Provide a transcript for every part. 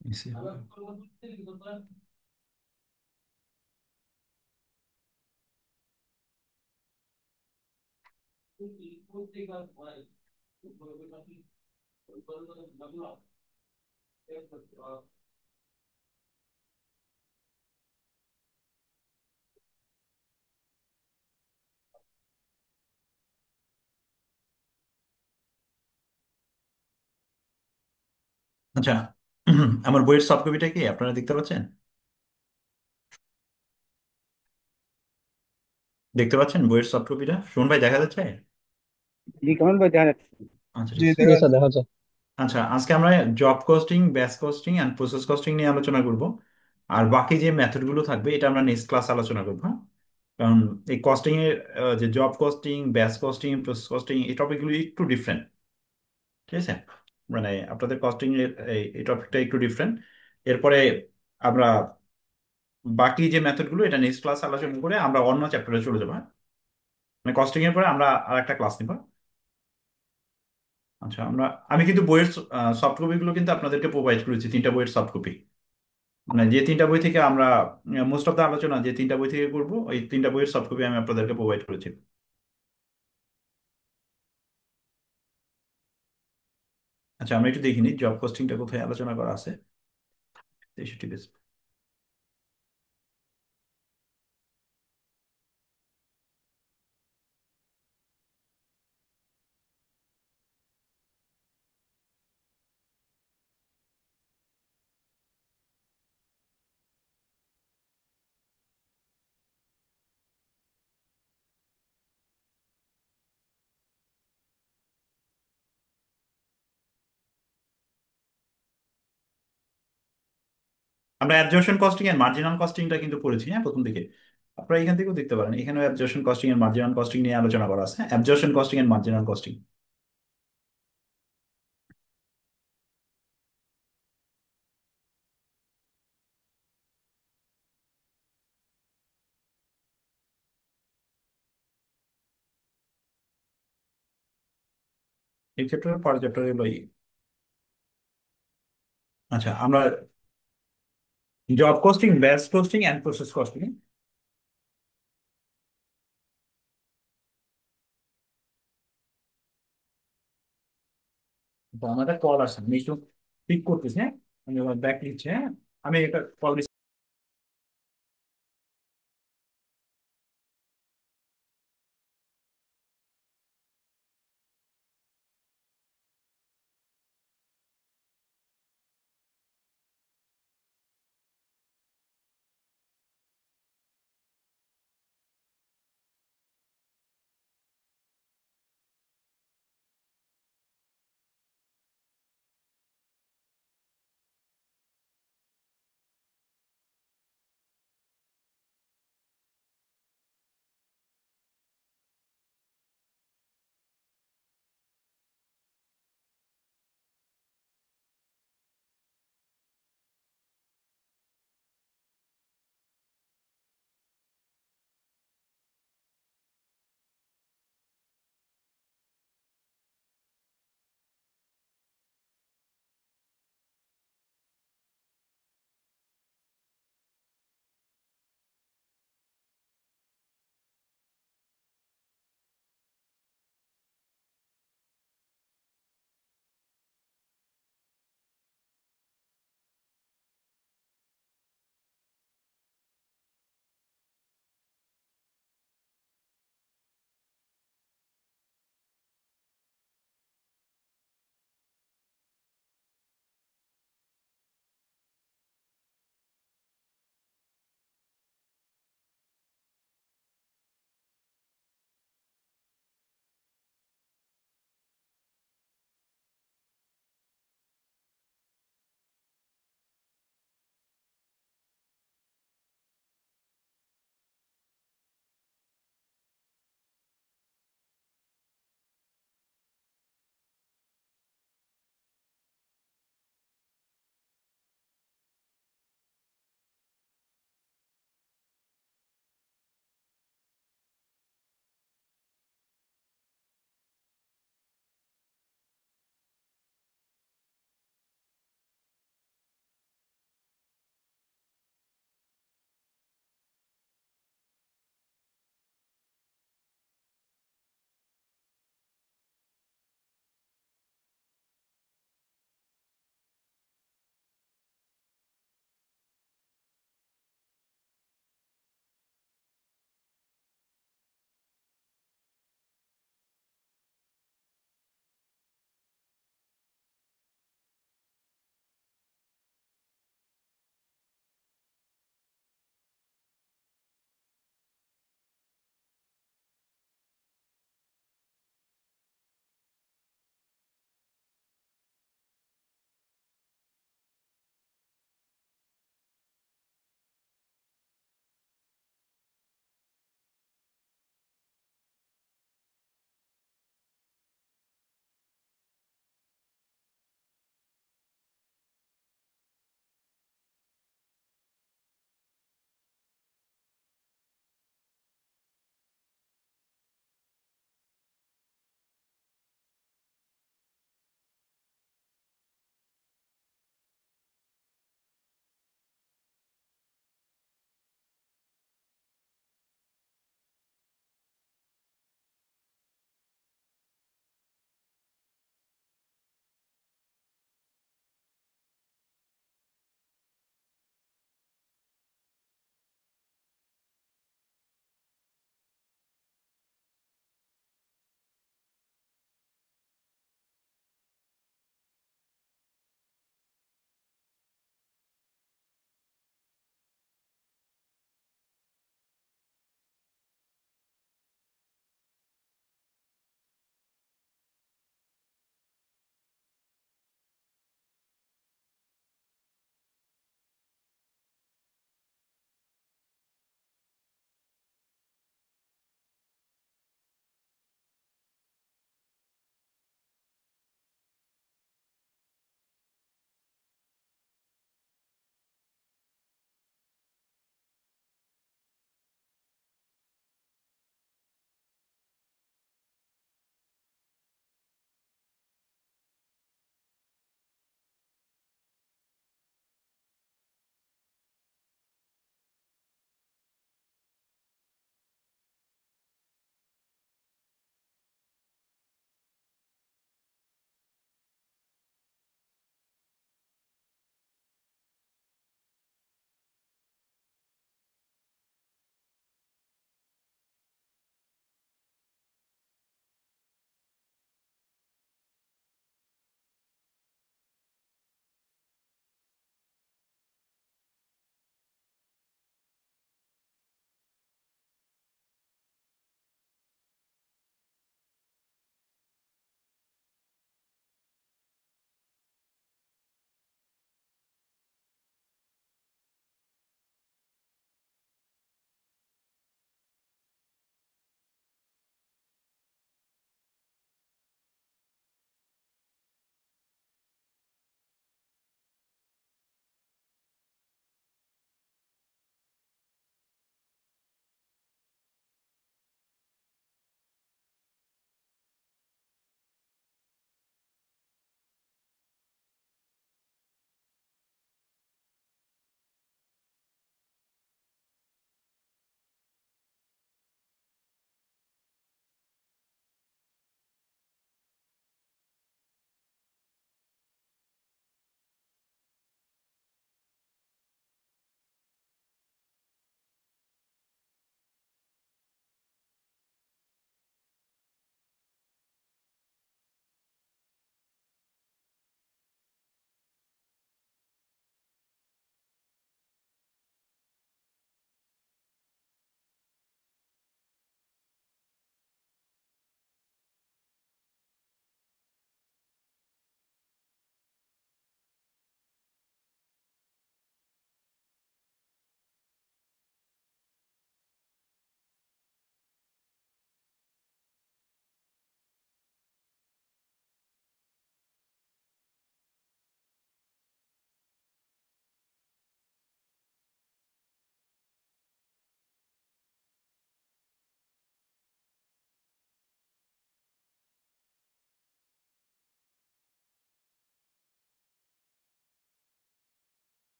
AC. আচ্ছা, আমার বইয়ের সফট কপিটা কি আপনারা দেখতে পাচ্ছেন? দেখতে পাচ্ছেন বইয়ের সফট কপিটা? সুমন ভাই, দেখা যাচ্ছে? জি, কেমন ভাই দেখা যাচ্ছে? আচ্ছা, জি, ঠিক আছে। দেখা জি স্যার, যাচ্ছে। দেখা যায়। আচ্ছা, আজকে আমরা job costing, batch costing and process costing নিয়ে আলোচনা করব। আর বাকি যে মেথডগুলো থাকবে এটা আমরা নেক্সট ক্লাস আলোচনা করবো, হ্যাঁ? কারণ এই কস্টিং এর যে job costing, batch costing, process costing, এই টপিকগুলো একটু ডিফারেন্ট। ঠিক আছে? মানে আপনাদের কস্টিং এর এই টপিকটা একটু ডিফারেন্ট। এরপরে আমরা বাকি যে মেথডগুলো এটা নেক্সট ক্লাস আলোচনা করে আমরা অন্য চ্যাপ্টারে চলে যাবো, হ্যাঁ? মানে কস্টিং এর পরে আমরা আর একটা ক্লাস নিব। আচ্ছা, আমি কিন্তু বইয়ের সফট কপি গুলো কিন্তু আপনাদেরকে প্রোভাইড করেছি, তিনটা বইয়ের সফট কপি। মানে যে তিনটা বই থেকে আমরা মোস্ট অফ দা আলোচনা যে তিনটা বই থেকে করবো, ওই তিনটা বইয়ের সফট কপি আমি আপনাদেরকে প্রোভাইড করেছি। আচ্ছা, আমরা একটু দেখিনি জব কস্টিংটা কোথায় আলোচনা করা আছে। 63 পেজ। আমরা অ্যাবজর্পশন কস্টিং এর মার্জিনাল কস্টিংটা কিন্তু পড়েছি, হ্যাঁ, প্রথম দিকে। আপনারা এখান থেকেও দেখতে পারেন, এখানেও অ্যাবজর্পশন কস্টিং এর মার্জিনাল কস্টিং নিয়ে আলোচনা করা আছে, অ্যাবজর্পশন কস্টিং এর মার্জিনাল কস্টিং। এই চ্যাপ্টারের পরের চ্যাপ্টারে এলো আচ্ছা, আমরা job costing, batch costing and process costing. তো আমার একটা কল আসছে, আমি একটু পিক করতেছি, হ্যাঁ? আমি ব্যাক নিচ্ছি, হ্যাঁ? আমি একটা কল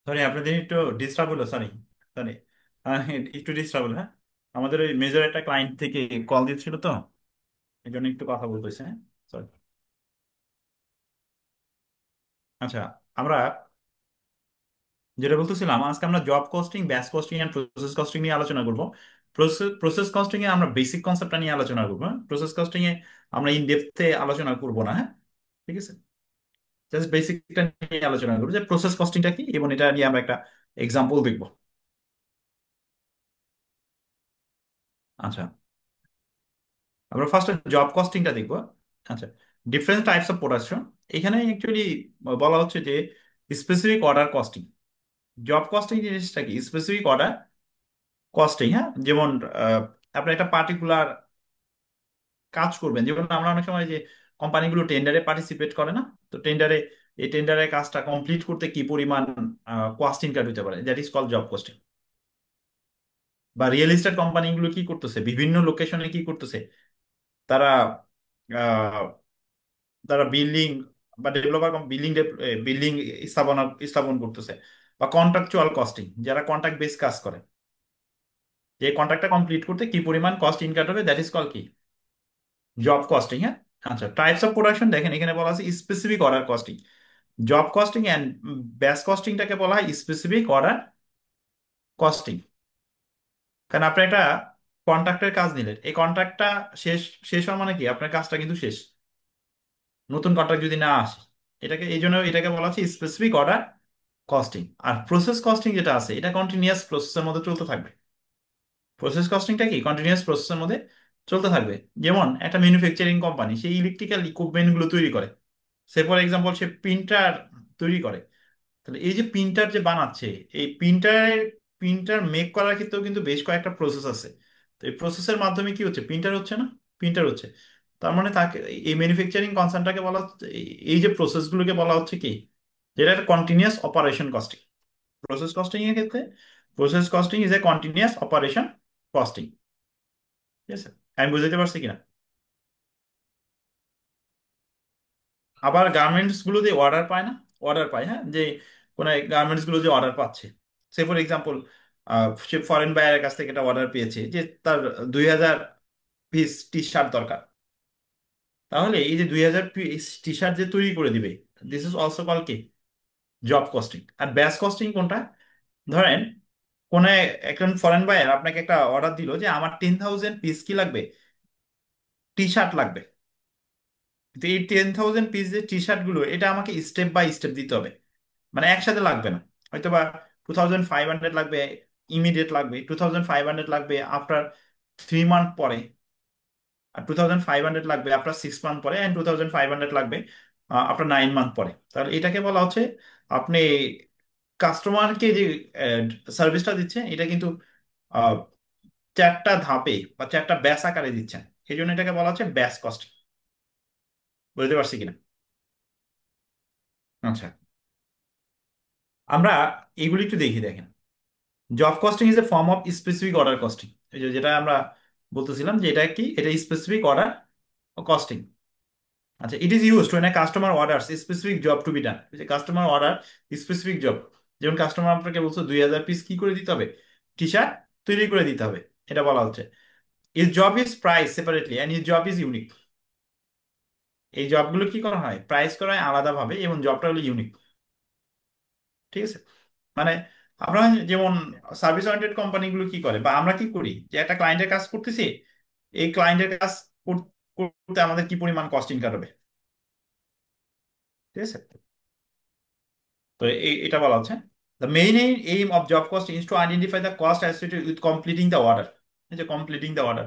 সরি আপনাদের একটু ডিস্টার্ব হলো, সরি। সরি, একটু ডিস্টার্ব হলো, হ্যাঁ। আমাদের ওই মেজর একটা ক্লায়েন্ট থেকে কল দিচ্ছিল তো, এই জন্য একটু কথা বলতেছে, হ্যাঁ। সরি। আচ্ছা, আমরা যেটা বলতেছিলাম, আজকে আমরা job costing, batch costing and process costing নিয়ে আলোচনা করব। প্রসেস কস্টিং এ আমরা বেসিক কনসেপ্টটা নিয়ে আলোচনা করবো, হ্যাঁ। প্রসেস কস্টিং এ আমরা ইন ডেপথে আলোচনা করব না, হ্যাঁ। ঠিক আছে, জাস্ট বেসিকটা নিয়ে আলোচনা করবো যে প্রসেস কস্টিংটা কি, এবং এটা নিয়ে আমরা একটা এক্সাম্পল দেখবো। আচ্ছা, আমরা ফার্স্ট জব কস্টিংটা দেখবো। আচ্ছা, ডিফারেন্ট টাইপস অফ প্রোডাকশন। এখানে অ্যাকচুয়ালি বলা হচ্ছে যে specific order costing. Job costing জিনিসটা কি? স্পেসিফিক অর্ডার কস্টিং, হ্যাঁ। যেমন আপনি একটা পার্টিকুলার কাজ করবেন, যেমন আমরা অনেক সময় যে কোম্পানিগুলো টেন্ডারে পার্টিসিপেট করে না, তো টেন্ডারে, এই টেন্ডারের কাজটা কমপ্লিট করতে কি পরিমাণ কস্ট ইনকার হতে পারে, that is call job costing. বা রিয়েল এস্টেট কোম্পানিগুলো কি করতেছে, বিভিন্ন লোকেশনে কি করতেছে, তারা আহ, তারা বিল্ডিং বা ডেভেলপার বিল্ডিং বিল্ডিং স্থাপন করতেছে। বা কন্ট্রাকচুয়াল কস্টিং, যারা কন্ট্রাক্ট বেস কাজ করে, যে কন্ট্রাক্টটা কমপ্লিট করতে কি পরিমাণ কস্ট ইনকার হবে, দ্যাট ইজ কল কি, জব কস্টিং, হ্যাঁ। আচ্ছা, টাইপস অফ প্রোডাকশন দেখেন, এখানে বলা আছে specific order costing. Job costing and batch কস্টিংটাকে বলা হয় স্পেসিফিক অর্ডার কস্টিং। কারণ আপনি একটা কন্ট্রাক্টের কাজ নিলেন, এই কন্ট্রাক্টটা শেষ, শেষ হওয়া মানে কি আপনার কাজটা কিন্তু শেষ, নতুন কন্ট্রাক্ট যদি না আসে। এটাকে, এই জন্য এটাকে বলা হচ্ছে স্পেসিফিক অর্ডার কস্টিং। আর প্রসেস কস্টিং যেটা আছে, এটা কন্টিনিউয়াস প্রসেসের মধ্যে চলতে থাকবে। প্রসেস কস্টিংটা কি, কন্টিনিউয়াস প্রসেসের মধ্যে চলতে থাকবে। যেমন একটা ম্যানুফ্যাকচারিং কোম্পানি, সেই ইলেকট্রিক্যাল ইকুইপমেন্ট গুলো তৈরি করে, সে ফর এক্সাম্পল সে প্রিন্টার তৈরি করে। তাহলে এই যে প্রিন্টার যে বানাচ্ছে, এই প্রিন্টার মেক করার ক্ষেত্রেও কিন্তু বেশ কয়েকটা প্রসেস আছে। তো এই প্রসেসের মাধ্যমে কি হচ্ছে, প্রিন্টার হচ্ছে না, প্রিন্টার হচ্ছে। তার মানে তাকে, এই ম্যানুফ্যাকচারিং কনসার্নটাকে বলা এই যে প্রসেসগুলোকে বলা হচ্ছে কি, যেটা একটা continuous operation costing. Process costing এর ক্ষেত্রে, process costing is a continuous operation costing. ঠিক আছে, আমি বুঝতে পারছি কিনা? আবার গার্মেন্টস গুলো যে অর্ডার পায় না, অর্ডার পায়, হ্যাঁ, যে কোন গার্মেন্টস গুলো যে অর্ডার পাচ্ছে, সে ফর এক্সাম্পল সে ফরেন বায়ারের কাছ থেকে একটা অর্ডার পেয়েছে যে তার 2000 পিস টি শার্ট দরকার। তাহলে এই যে 2000 পিস টি শার্ট যে তৈরি করে দিবে, দিস ইজ অলসো কল কি, জব কস্টিং। আর ব্যাচ কস্টিং কোনটা? ধরেন কোন একজন ফরেন বায়ার আপনাকে একটা অর্ডার দিল যে আমার 10,000 পিস কি লাগবে, টি শার্ট লাগবে। তো এই 10,000 পিস যে টি শার্ট গুলো, এটা আমাকে স্টেপ বাই স্টেপ দিতে হবে, মানে একসাথে লাগবে না। হয়তো বা 2,500 লাগবে ইমিডিয়েট, লাগবে 2,500 লাগবে আফটার 3 মান্থ পরে, আর 2,500 লাগবে আফটার 6 মান্থ পরে, অ্যান্ড 2,500 লাগবে আফটার 9 মান্থ পরে। তাহলে এটাকে বলা হচ্ছে, আপনি কাস্টমারকে যে সার্ভিসটা দিচ্ছেন, এটা কিন্তু আহ, চারটা ধাপে বা চারটা ব্যাচ আকারে দিচ্ছেন। এই জন্য এটাকে বলা হচ্ছে ব্যাচ কস্ট। বুঝতে পারছি কিনা? আচ্ছা, আমরা এগুলি একটু দেখি, দেখেন। Job costing is a form of specific order costing. এই যে যেটা আমরা বলতেছিলাম যে এটা কি, এটা স্পেসিফিক অর্ডার কস্টিং। আচ্ছা, it is used when a customer orders a specific job to be done। যে কাস্টমার অর্ডার স্পেসিফিক জব, যেমন কাস্টমার আপনাকে বলছো 2,000 পিস কি করে দিতে হবে, টি শার্ট তৈরি করে দিতে হবে। এটা বলা হচ্ছে is job is price separately and is job is unique. এই জবগুলো কি করা হয়, প্রাইস করা হয় আলাদাভাবে, এবং জবটা হলো ইউনিক। ঠিক আছে, মানে আমরা যেমন সার্ভিস ওরিয়েন্টেড কোম্পানিগুলো কি করে, বা আমরা কি করি, যে একটা ক্লায়েন্টের কাজ করতেছি, এই ক্লায়েন্টের কাজ করতে আমাদের কি পরিমাণ কস্ট ইনকার হবে। ঠিক আছে, তো এটা বলা হচ্ছে the main aim of job cost is to identify the cost associated with completing the order. এই যে কমপ্লিটিং দ্য অর্ডার,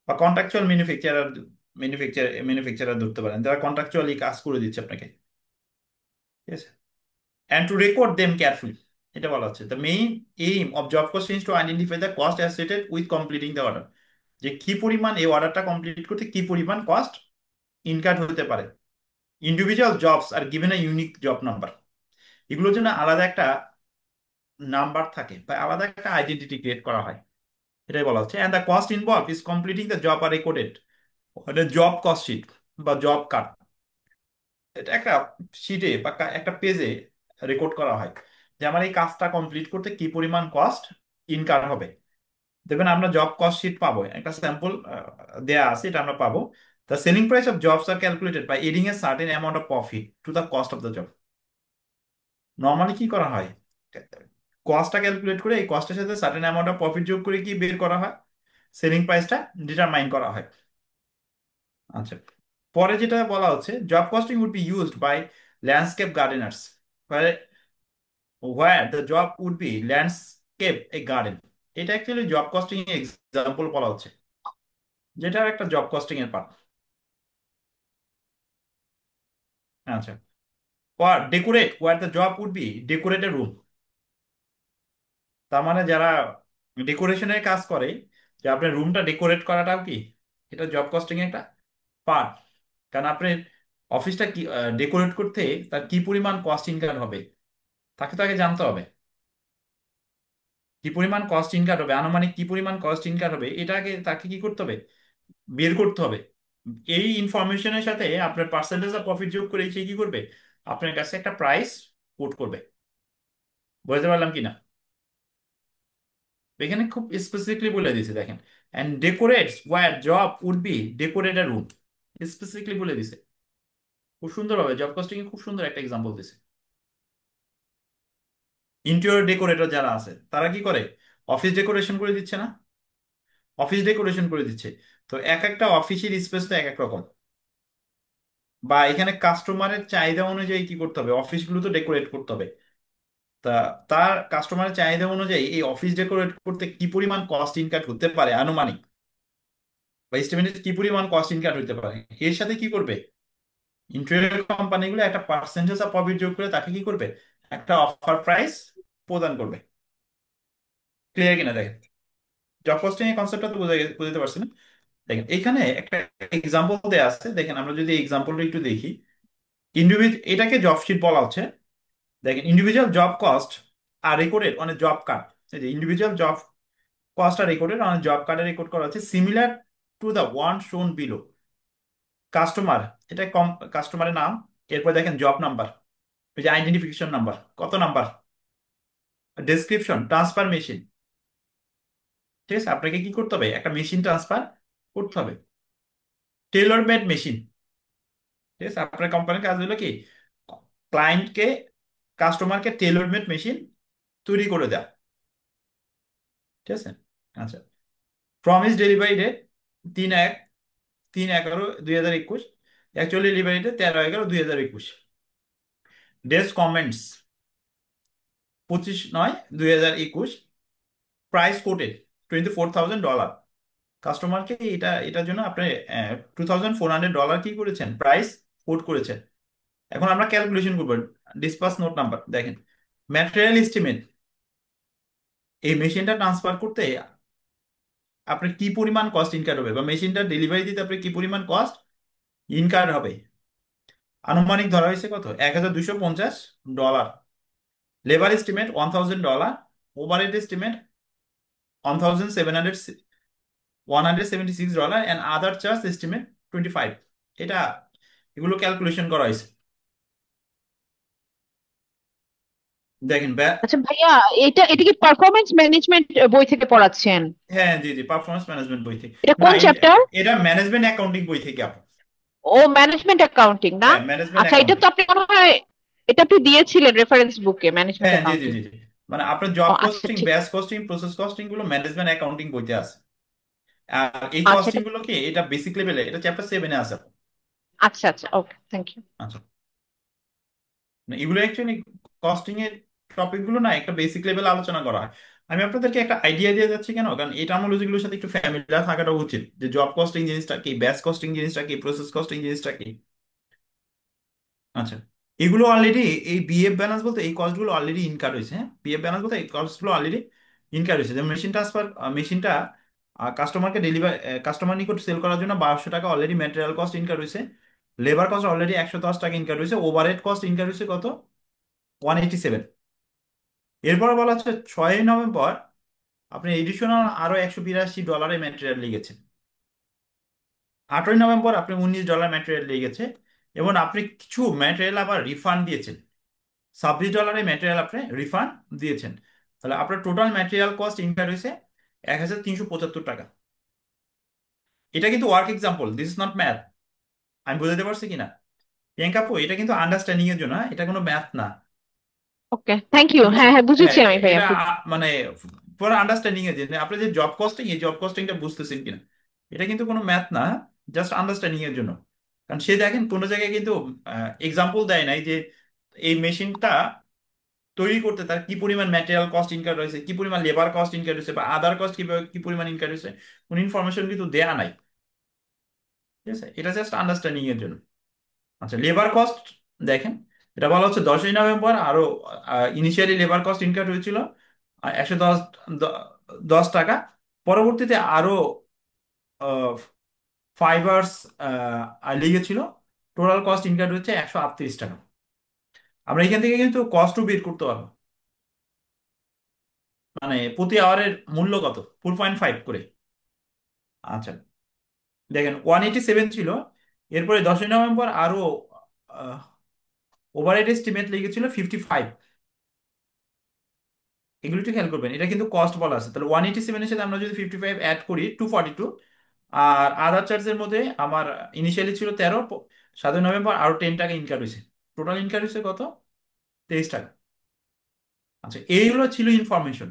বা কন্ট্রাকচুয়াল ম্যানুফ্যাকচারার ধরতে পারেন, যারা কন্ট্রাকচুয়ালি কাজ করে দিচ্ছে আপনাকে। ঠিক আছে, and to record them carefully. এটা বলা হচ্ছে the main aim of job cost is to identify the cost associated with completing the order. যে কি পরিমাণ এই অর্ডারটা কমপ্লিট করতে কি পরিমাণ কস্ট ইনকার হতে পারে। Individual jobs are given a unique job number. এগুলোর জন্য আলাদা একটা নাম্বার থাকে, বা আলাদা একটা আইডেন্টিটি ক্রিয়েট করা হয়। এটাই বলা হচ্ছে, and the cost involve is completing the job are recorded. ওখানে জব কস্ট শিট বা জব কার্ড, এটা একটা শিটে বা একটা পেজে রেকর্ড করা হয়। যে আমার এই কাজটা কমপ্লিট করতে কি পরিমাণ কস্ট ইনকার হবে। দেখবেন আমরা জব কস্ট শিট পাবো, একটা স্যাম্পল দেয়া আছে, এটা আমরা পাবো। The selling price of jobs are calculated by adding a certain amount of profit to the cost of the job. Normally কি করা হয়, কস্টটা ক্যালকুলেট করে এই কস্টের সাথে সার্টেন অ্যামাউন্ট অফ প্রফিট যোগ করে কি বের করা হয়, সেলিং প্রাইসটা ডিটারমাইন করা হয়। আচ্ছা, পরে যেটা বলা হচ্ছে job costing would be used by landscape gardeners, where the job would be landscape a garden। এটা অ্যাকচুয়ালি জব কস্টিং এক্সাম্পল বলা হচ্ছে, যেটা একটা জব কস্টিং এর পার্ট। আচ্ছা, decorate where the job would be decorate a room. তার মানে যারা ডেকোরেশনের কাজ করে, যে আপনার রুমটা ডেকোরেট করাটাও কি এটা জব কস্টিং এর একটা পার্ট। কারণ আপনি অফিসটা কি ডেকোরেট করতে তার কি পরিমাণ কস্ট ইনকার হবে, তাকে তো আগে জানতে হবে কি পরিমাণ কস্ট ইনকার হবে, আনুমানিক কি পরিমাণ কস্ট ইনকার হবে, এটাকে তাকে কি করতে হবে, বের করতে হবে। এই ইনফরমেশনের সাথে আপনার পার্সেন্টেজ অফ প্রফিট যোগ করে সে কি করবে, আপনার কাছে একটা প্রাইস কোট করবে। বুঝতে পারলাম কিনা? এখানে খুব স্পেসিফিকলি বলে দিছে দেখেন, and decorates where job would be decorated room, specifically বলে দিছে খুব সুন্দর হবে। জব কস্টিং এ খুব সুন্দর একটা এক্সাম্পল দিছে। ইন্টেরিয়র ডেকোরেটর যারা আছে তারা কি করে, অফিস ডেকোরেশন করে দিচ্ছে না, অফিস ডেকোরেশন করে দিচ্ছে। তো এক একটা অফিসের স্পেস তো এক এক রকম, বা এখানে কাস্টমারের চাহিদা অনুযায়ী কি করতে হবে, অফিসগুলো তো ডেকোরেট করতে হবে। তা তার কাস্টমারের চাহিদা অনুযায়ী এই অফিস ডেকোরেট করতে কি পরিমাণ কস্ট ইনকাট হতে পারে আনুমানিক, বা এস্টিমেটেড কি পরিমাণ কস্ট ইনকাট হতে পারে, এর সাথে কি করবে, ইন্টেরিয়র কোম্পানিগুলো একটা পার্সেন্টেজ অফ প্রফিট যোগ করে তাকে কি করবে, একটা অফার প্রাইস প্রদান করবে। ক্লিয়ার কিনা দেখেন, জব কস্টিং এর কনসেপ্টটা তো বুঝতে পারছেন। দেখেন এখানে একটা এক্সাম্পল দেওয়া আছে, দেখেন আমরা যদি এক্সাম্পলটা একটু দেখি। এটাকে জব শিট বলা হচ্ছে। দেখেন individual job cost are recorded on job card. এই যে individual job cost are recorded on job কার্ডে রেকর্ড করা হচ্ছে similar to the one shown below. Customer, এটা কম, কাস্টমারের নাম, এরপর দেখেন জব নাম্বার, এই যে আইডেন্টিফিকেশন নাম্বার, কত নাম্বার, ডেসক্রিপশন, ট্রান্সফার মেশিন। ঠিক আছে, আপনাকে কি করতে হবে, একটা মেশিন ট্রান্সফার করতে হবে, টেলর মেড মেশিন। ঠিক আছে, আপনার কোম্পানির কাজ হলো কি, ক্লায়েন্টকে, কাস্টমারকে টেলর মেড মেশিন তৈরি করে দেয়। ঠিক আছে। আচ্ছা, promise delivery date 3/11/2021, actually delivery date 13/11/2021। Date commenced 25/9/2021। Price quoted $24,000। কাস্টমারকে এটার জন্য আপনি $2,400 কি করেছেন, প্রাইস কোট করেছেন। এখন আমরা ক্যালকুলেশন করবো, ডিসপাস নোট নাম্বার দেখেন, ম্যাটেরিয়াল এস্টিমেট, এই মেশিনটা ট্রান্সফার করতে আপনার কি পরিমাণ কস্ট ইনকার হবে, বা মেশিনটা ডেলিভারি দিতে আপনার কি পরিমাণ কস্ট ইনকার হবে। আনুমানিক ধরা হয়েছে কত, $1,250। Labour estimate $1,000। Overhead estimate $1,776 and other charge estimate 25। এটা, এগুলো ক্যালকুলেশন করা হয়েছে। দেখেন আচ্ছা ভাইয়া, এটা এটা কি পারফরমেন্স ম্যানেজমেন্ট বই থেকে পড়াচ্ছেন? হ্যাঁ জি জি, পারফরমেন্স ম্যানেজমেন্ট বই থেকে। এটা না কোন চ্যাপ্টার? এটা ম্যানেজমেন্ট অ্যাকাউন্টিং বই থেকে আপু। ও, ম্যানেজমেন্ট অ্যাকাউন্টিং না? হ্যাঁ, ম্যানেজমেন্ট আচ্ছা, এটা অ্যাকাউন্টিং। তো আপনি মনে হয় এটা আপনি দিয়েছিলেন রেফারেন্স বুকে, ম্যানেজমেন্ট হ্যাঁ জি জি অ্যাকাউন্টিং। জি জি, মানে আপনার ও জব আচ্ছা, কস্টিং, ঠিক। ব্যাচ কস্টিং, প্রসেস কস্টিং গুলো ম্যানেজমেন্ট অ্যাকাউন্টিং বইতে আছে। আর এই আচ্ছা, কস্টিং এটা। গুলো কি, এটা বেসিক লেভেলে, এটা চ্যাপ্টার 7-এ আছে। আচ্ছা আচ্ছা, ওকে, থ্যাংক ইউ। আচ্ছা, না, এগুলো অ্যাকচুয়ালি কস্টিং এর টপিক গুলো না একটা বেসিক লেভেল আলোচনা করা হয়। আমি আপনাদেরকে একটা আইডিয়া দিয়ে যাচ্ছি কেন, কারণ এই টার্মোলজিগুলোর সাথে একটু ফ্যামিলিয়ার থাকাটা উচিত, যে জব কস্টিং জিনিসটা কি, ব্যাচ কস্টিং জিনিসটা কি, প্রসেস কস্টিং জিনিসটা কি। আচ্ছা, এগুলো অলরেডি, এই বিএফ ব্যালেন্স বলতে এই কস্টগুলো অলরেডি ইনকার হয়েছে। হ্যাঁ, বিএফ ব্যালেন্স বলতে এই কস্টগুলো অলরেডি ইনকার হয়েছে। যেমন মেশিন ট্রান্সফার, মেশিনটা কাস্টমারকে ডেলিভার, কাস্টমার নিকট সেল করার জন্য 1,200 টাকা অলরেডি ম্যাটেরিয়াল কস্ট ইনকার হয়েছে। লেবার কস্ট অলরেডি 110 টাকা ইনকার হয়েছে। ওভারহেড কস্ট ইনকার হয়েছে কত, 187। এরপর বলা হচ্ছে 6ই নভেম্বর আপনি এডিশনাল আরো $182 ম্যাটেরিয়াল লেগেছে। 8ই নভেম্বর আপনি $19 ম্যাটেরিয়াল লেগেছে, এবং আপনি কিছু ম্যাটেরিয়াল আবার রিফান্ড দিয়েছেন। $26 ম্যাটেরিয়াল আপনি রিফান্ড দিয়েছেন, তাহলে আপনার টোটাল ম্যাটেরিয়াল কস্ট ইনকার হয়েছে 1,375 টাকা। এটা কিন্তু work example, this is not math. আমি বুঝাতে পারছি কিনা প্রিয়াঙ্কা আপু? এটা কিন্তু আন্ডারস্ট্যান্ডিং এর জন্য, হ্যাঁ? এটা কোনো ম্যাথ না। ওকে, থ্যাংক ইউ। ঠিক আছে। হ্যাঁ হ্যাঁ, হ্যাঁ, বুঝেছি আমি ভাইয়া। এটা মানে পুরো আন্ডারস্ট্যান্ডিং এর জন্য, আপনি যে জব কস্টিং, এই জব কস্টিংটা বুঝতেছেন কিনা, এটা কিন্তু কোনো ম্যাথ না, জাস্ট আন্ডারস্ট্যান্ডিং এর জন্য। কারণ সে দেখেন কোনো জায়গায় কিন্তু এক্সাম্পল দেয় নাই যে এই মেশিনটা তৈরি করতে তার কি পরিমাণ ম্যাটেরিয়াল কস্ট ইনকার রয়েছে, কি পরিমাণ লেবার কস্ট ইনকার রয়েছে, বা আদার কস্ট কিভাবে কি পরিমাণ ইনকার রয়েছে, কোন ইনফরমেশন কিন্তু দেয়া নাই। ঠিক আছে, এটা জাস্ট আন্ডারস্ট্যান্ডিং এর জন্য। আচ্ছা, লেবার কস্ট দেখেন, এটা বলা হচ্ছে 10ই নভেম্বর আরো ইনিশিয়ালি লেবার কস্ট ইনকার হয়েছিল 110 টাকা। পরবর্তীতে আরো 5 আওয়ার্স লেগেছিল, টোটাল কস্ট ইনকার হচ্ছে 138 টাকা। আমরা এখান থেকে কিন্তু কস্টও বের করতে পারবো, মানে প্রতি আওয়ারের মূল্য কত, 4.5 করে। আচ্ছা, দেখেন 187 ছিল, এরপরে 10ই নভেম্বর আরো ওভারহেড এস্টিমেট লেগেছিল 55। এগুলো একটু খেয়াল করবেন, এটা কিন্তু কস্ট বলা আছে, তাহলে 187 এর সাথে আমরা যদি 55 অ্যাড করি 242। আর আদার চার্জের মধ্যে আমার ইনিশিয়ালি ছিল 13, 7ই নভেম্বর আরো 10 টাকা ইনকার হয়েছে, টোটাল ইনকার হয়েছে কত, 23 টাকা। আচ্ছা, এইগুলো ছিল ইনফরমেশন।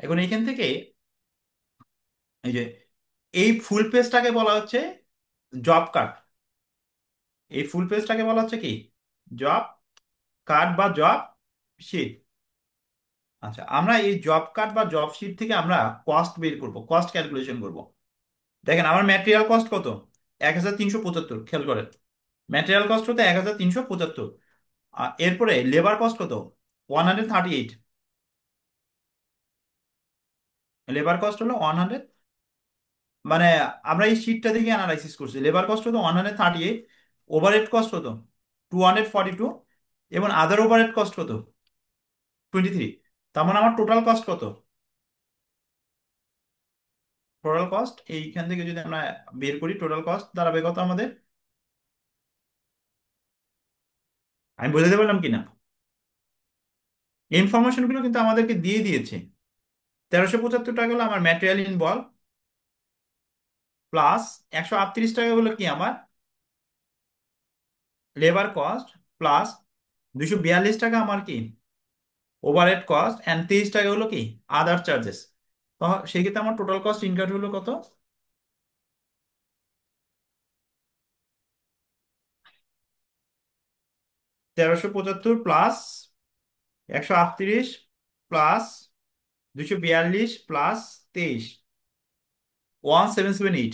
এখন এইখান থেকে এই যে এই ফুল পেজটাকে বলা হচ্ছে জব কার্ড। এই ফুল পেজটাকে বলা হচ্ছে কি, জব কার্ড বা জব শিট। আচ্ছা, আমরা এই জব কার্ড বা জব শিট থেকে আমরা কস্ট বের করব, কস্ট ক্যালকুলেশন করব। দেখেন আমার ম্যাটেরিয়াল কস্ট কত, 1,375, খেয়াল করেন। ম্যাটেরিয়াল কস্ট হতো 1,375। আর এরপরে লেবার কস্ট কত, 138। লেবার কস্ট হলো 100, মানে আমরা এই শিটটা থেকে অ্যানালাইসিস করছি, লেবার কস্ট হতো 138, ওভারহেড কস্ট হতো 242, এবং আদার ওভারহেড কস্ট কত, 23। তার মানে আমার টোটাল কস্ট কত, টোটাল কস্ট এইখান থেকে যদি আমরা বের করি, টোটাল কস্ট দাঁড়াবে কত আমাদের, আমি বোঝাতে পারলাম কিনা? এই ইনফরমেশন গুলো কিন্তু আমাদেরকে দিয়ে দিয়েছে। 1,375 টাকা হলো আমার ম্যাটেরিয়াল ইনভলভ, প্লাস 138 টাকা হলো কি আমার লেবার কস্ট, প্লাস 242 টাকা আমার কি ওভারহেড কস্ট, অ্যান্ড 23 টাকা হলো কি আদার চার্জেস। তো সেই ক্ষেত্রে আমার টোটাল কস্ট ইনকার হলো কত, 1,375 প্লাস 138 প্লাস 242 প্লাস 23, 1778,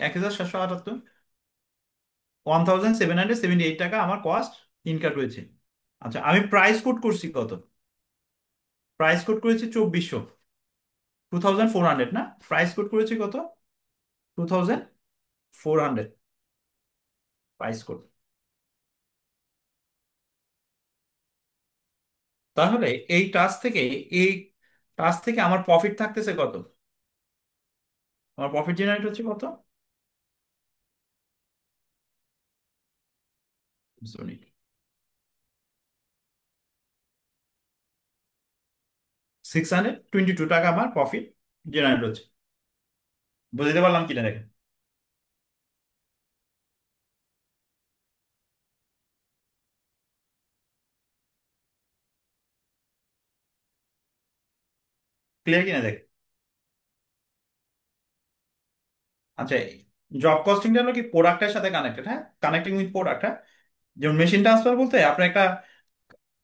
1,778, 1,778 টাকা আমার কস্ট ইনকার হয়েছে। আচ্ছা, আমি প্রাইস কোট করছি কত, প্রাইস কোট করেছি 2,400, 2,400 না, প্রাইস কোট করেছি কত, 2,400 প্রাইস কোট। তাহলে এই টাস্ক থেকে, এই টাস্ক থেকে আমার প্রফিট থাকতেছে কত, আমার প্রফিট জেনারেট হচ্ছে কত, সরি, 622 টাকা আমার প্রফিট জেনারেট হচ্ছে। বুঝতে পারলাম কিনা দেখেন। ক্লিয়ার কিনা দেখেন। আচ্ছা, জব কস্টিংটা হলো কি প্রোডাক্টের সাথে কানেক্টেড, হ্যাঁ, কানেক্টিং উইথ প্রোডাক্ট, হ্যাঁ। যেমন মেশিন ট্রান্সফার বলতে আপনি একটা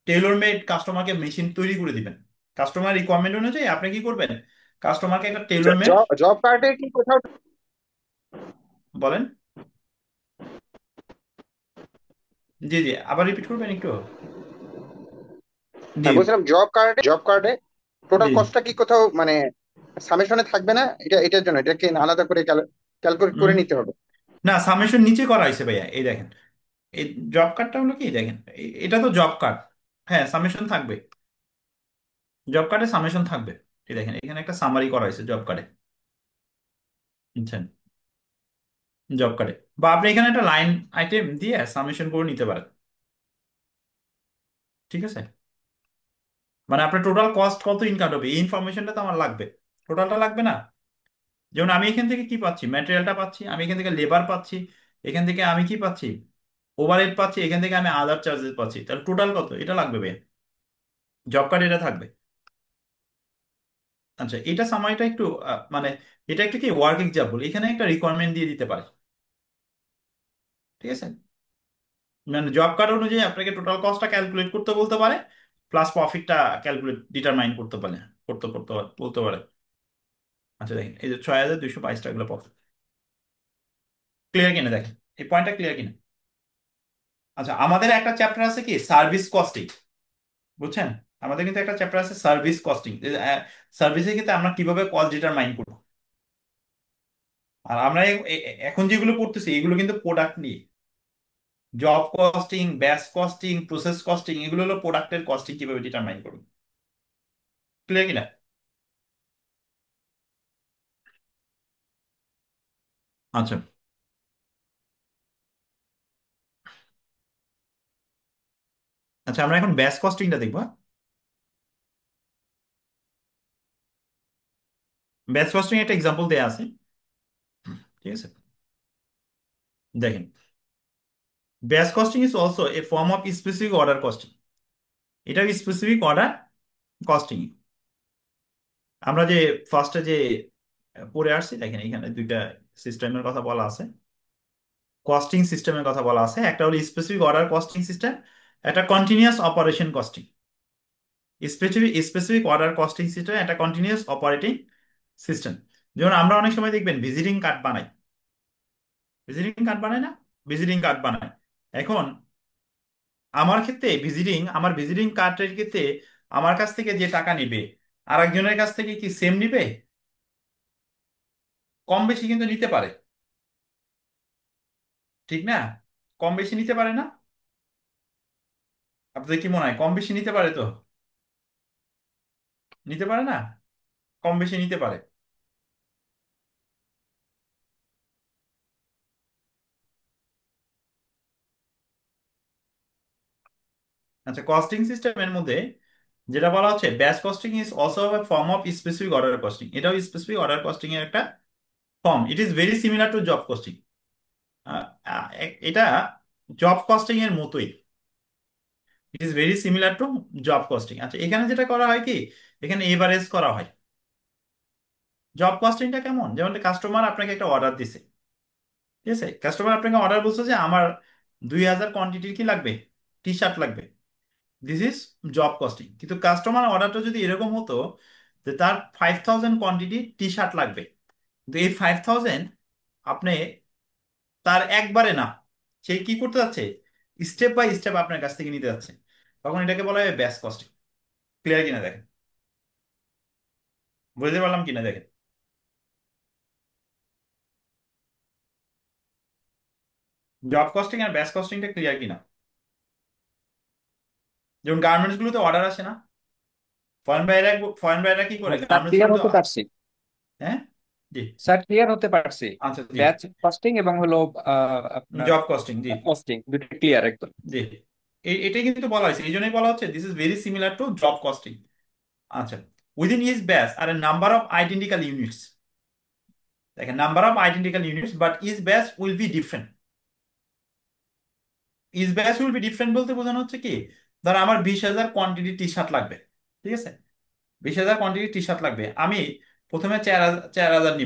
টেইলর মেড কাস্টমারকে মেশিন তৈরি করে দিবেন, কাস্টমার রিকোয়ারমেন্ট অনুযায়ী আপনি কি করবেন, কাস্টমারকে একটা টেইলর মেড, জব জব কার্ডে কি কোথাও, বলেন। জি জি, আবার রিপিট করবেন একটু। জি হ্যাঁ বলছিলাম জব কার্ডে জি। টোটাল কস্টটা কি কোথাও মানে সামেশনে থাকবে না? এটার জন্য এটাকে আলাদা করে ক্যালকুলেট উম, করে নিতে হবে? না, সামেশন নিচে করা হয়েছে ভাইয়া, এই দেখেন। এই জব কার্ডটা হলো কি দেখেন, এটা তো জব কার্ড, হ্যাঁ সামেশন থাকবে, জব কার্ডে সামেশন থাকবে। এই দেখেন এখানে একটা সামারি করা হয়েছে জব কার্ডে, বুঝছেন, জব কার্ডে। বা আপনি এখানে একটা লাইন আইটেম দিয়ে সামেশন করে নিতে পারেন। ঠিক আছে, মানে আপনার টোটাল কস্ট কত ইনকাম হবে এই ইনফরমেশনটা তো আমার লাগবে, টোটালটা লাগবে না? যেমন আমি এখান থেকে কি পাচ্ছি, ম্যাটেরিয়ালটা পাচ্ছি, আমি এখান থেকে লেবার পাচ্ছি, এখান থেকে আমি কি পাচ্ছি, ওভারহেড পাচ্ছি, এখান থেকে আমি আদার চার্জেস পাচ্ছি, তাহলে টোটাল কত এটা লাগবে ভাই। জব কার্ড এটা থাকবে। আচ্ছা এটা সামারিটা একটু মানে এটা একটু কি ওয়ার্ক এক্সাম্পল, এখানে একটা রিকোয়ারমেন্ট দিয়ে দিতে পারে। ঠিক আছে, মানে জব কার্ড অনুযায়ী আপনাকে টোটাল কস্টটা ক্যালকুলেট করতে বলতে পারে, প্লাস প্রফিটটা ক্যালকুলেট ডিটারমাইন করতে পারে, বলতে পারে। আচ্ছা দেখেন এই যে 6,222 টাকা প্রফিট, ক্লিয়ার কিনা দেখেন, এই পয়েন্টটা ক্লিয়ার কিনা? আচ্ছা আমাদের একটা চ্যাপ্টার আছে কি সার্ভিস কস্টিং, বুঝছেন? আমাদের কিন্তু একটা চ্যাপ্টার আছে সার্ভিস কস্টিং, সার্ভিসের ক্ষেত্রে আমরা কিভাবে কস্ট ডিটারমাইন করবো। আর আমরা এখন যেগুলো পড়তেছি এগুলো কিন্তু প্রোডাক্ট নিয়ে, job costing, batch costing, process costing, এগুলো হলো প্রোডাক্টের কস্টিং কিভাবে ডিটারমাইন করবো। ক্লিয়ার কিনা? আচ্ছা, আচ্ছা আমরা এখন ব্যাচ কস্টিংটা দেখবো। ব্যাচ কস্টিং একটা এক্সাম্পল দেয়া আছে, ঠিক আছে? দেখেন, batch costing is also a form of specific order costing. এটা স্পেসিফিক অর্ডার কস্টিং। আমরা যে ফার্স্টে যে পড়ে আসছি দেখেন এখানে দুইটা সিস্টেমের কথা বলা আছে, কস্টিং সিস্টেমের কথা বলা আছে, একটা হলো স্পেসিফিক অর্ডার কস্টিং সিস্টেম, একটা continuous operation costing. Specific order costing system একটা কন্টিনিউয়াস অপারেটিং সিস্টেম। যেমন আমরা অনেক সময় দেখবেন ভিজিটিং কার্ড বানাই, ভিজিটিং কার্ড বানাই না, ভিজিটিং কার্ড বানাই। এখন আমার ভিজিটিং কার্ডের ক্ষেত্রে আমার কাছ থেকে যে টাকা নিবে আরেকজনের কাছ থেকে কি সেম নিবে? কম বেশি কিন্তু নিতে পারে, ঠিক না? কম বেশি নিতে পারে না? আপনাদের কি মনে হয় কম বেশি নিতে পারে তো? নিতে পারে না? কম বেশি নিতে পারে। আচ্ছা কস্টিং সিস্টেমের মধ্যে যেটা বলা হচ্ছে batch costing is also a form of specific order costing, এটাও স্পেসিফিক অর্ডার কস্টিং এর একটা form. It is very similar to job costing. এটা জব কস্টিং এর মতোই, it is very similar to job costing. আচ্ছা এখানে যেটা করা হয় কি, এখানে এভারেজ করা হয়। জব কস্টিংটা কেমন, যেমন কাস্টমার আপনাকে একটা অর্ডার দিছে, ঠিক আছে? কাস্টমার আপনাকে অর্ডার বলছে যে আমার 2,000 কোয়ান্টিটির কি লাগবে, টি শার্ট লাগবে। This is job costing. কিন্তু কাস্টমার অর্ডারটা যদি এরকম হতো যে তার 5,000 কোয়ান্টিটি টি শার্ট লাগবে, কিন্তু এই 5,000 আপনি তার একবারে না, সে কি করতে যাচ্ছে, স্টেপ বাই স্টেপ আপনার কাছ থেকে নিতে যাচ্ছে, তখন এটাকে বলা হয় ব্যাচ কস্টিং। ক্লিয়ার কিনা দেখেন, বুঝতে পারলাম কিনা দেখেন? জব কস্টিং আর ব্যাচ কস্টিংটা ক্লিয়ার কিনা? যেমন গার্মেন্টস গুলোতে অর্ডার আসে না, ফরেন বাইরা কি করে স্যার গার্মেন্টস ক্লিয়ার গুলোতে হতে পারছি। হ্যাঁ জি, স্যার ক্লিয়ার হতে পারছি। আচ্ছা জি, ব্যাচ কস্টিং এবং হলো আপনার জব কস্টিং জি, কস্টিং দুটো ক্লিয়ার একদম। জি এটাই কিন্তু বলা হয়েছে, এই জন্যই বলা হচ্ছে this is very similar to job costing. আচ্ছা, within is batch are a number of identical units, দেখেন number of identical units but is batch will be different. Is batch will be different বলতে বোঝানো হচ্ছে কি, ধর আমার 20,000 quantity T shirt লাগবে, ঠিক আছে? 20,000 কোয়ান্টিটি টি শার্ট লাগবে, আমি প্রথমে 4,000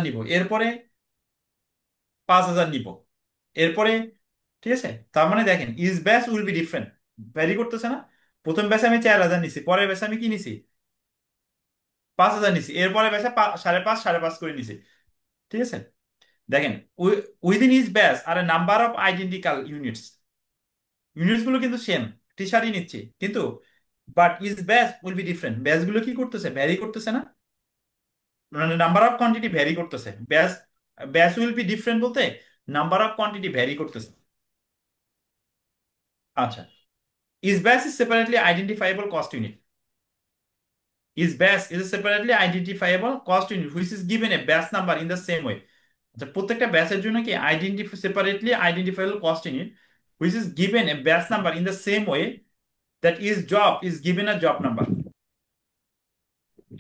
নিব, এরপরে 5,000 নিব, এরপরে, ঠিক আছে? তার মানে দেখেন each batch will be different, vary করতেছে না? প্রথম ব্যাচে আমি 4,000 নিছি, পরের ব্যাচে আমি কি নিছি, 5,000 নিছি, এরপরে ব্যাচে 5,500 5,500 করে নিছি, ঠিক আছে? দেখেন within is batch are a number of identical units, units গুলো কিন্তু সেম, টি শার্টই নিচ্ছি, কিন্তু but is batch will be different, batch গুলো কি করতেছে, ভ্যারি করতেছে না? মানে নাম্বার অফ কোয়ান্টিটি ভ্যারি করতেছে, batch batch will be different বলতে নাম্বার অফ কোয়ান্টিটি ভ্যারি করতেছে। আচ্ছা, each batch is separately identifiable cost unit, is batch is a separately identifiable cost unit which is given a batch number in the same way। আচ্ছা প্রত্যেকটা ব্যাচের জন্য কি separately identifiable cost unit, which is given a batch number in the same way that each job is given a job number.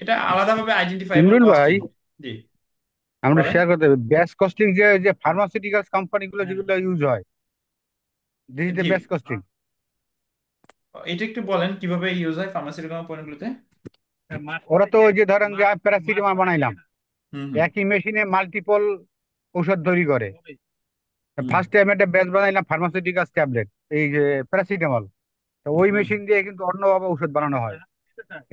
এটা আলাদাভাবে identifiable Imrul ভাই, costing. জি, আমরা বলেন। শেয়ার করতে হবে ব্যাচ কস্টিং, যে যে ফার্মাসিউটিক্যালস কোম্পানিগুলো যেগুলো ইউজ হয়, this is the G, batch costing. এটা একটু বলেন কিভাবে ইউজ হয় ফার্মাসিউটিক্যাল পয়েন্টগুলোতে। ওরা তো ওই যে ধরেন যে আমি প্যারাসিটামল বানাইলাম, হুম হুম একই মেশিনে মাল্টিপল ঔষধ তৈরি করে। হুম ফার্স্ট টাইম একটা ব্যাচ বানাইলাম ফার্মাসিউটিক্যালস ট্যাবলেট, এই যে প্যারাসিটামল, তো ওই হুম। মেশিন দিয়ে কিন্তু অন্যভাবে ঔষধ বানানো হয়,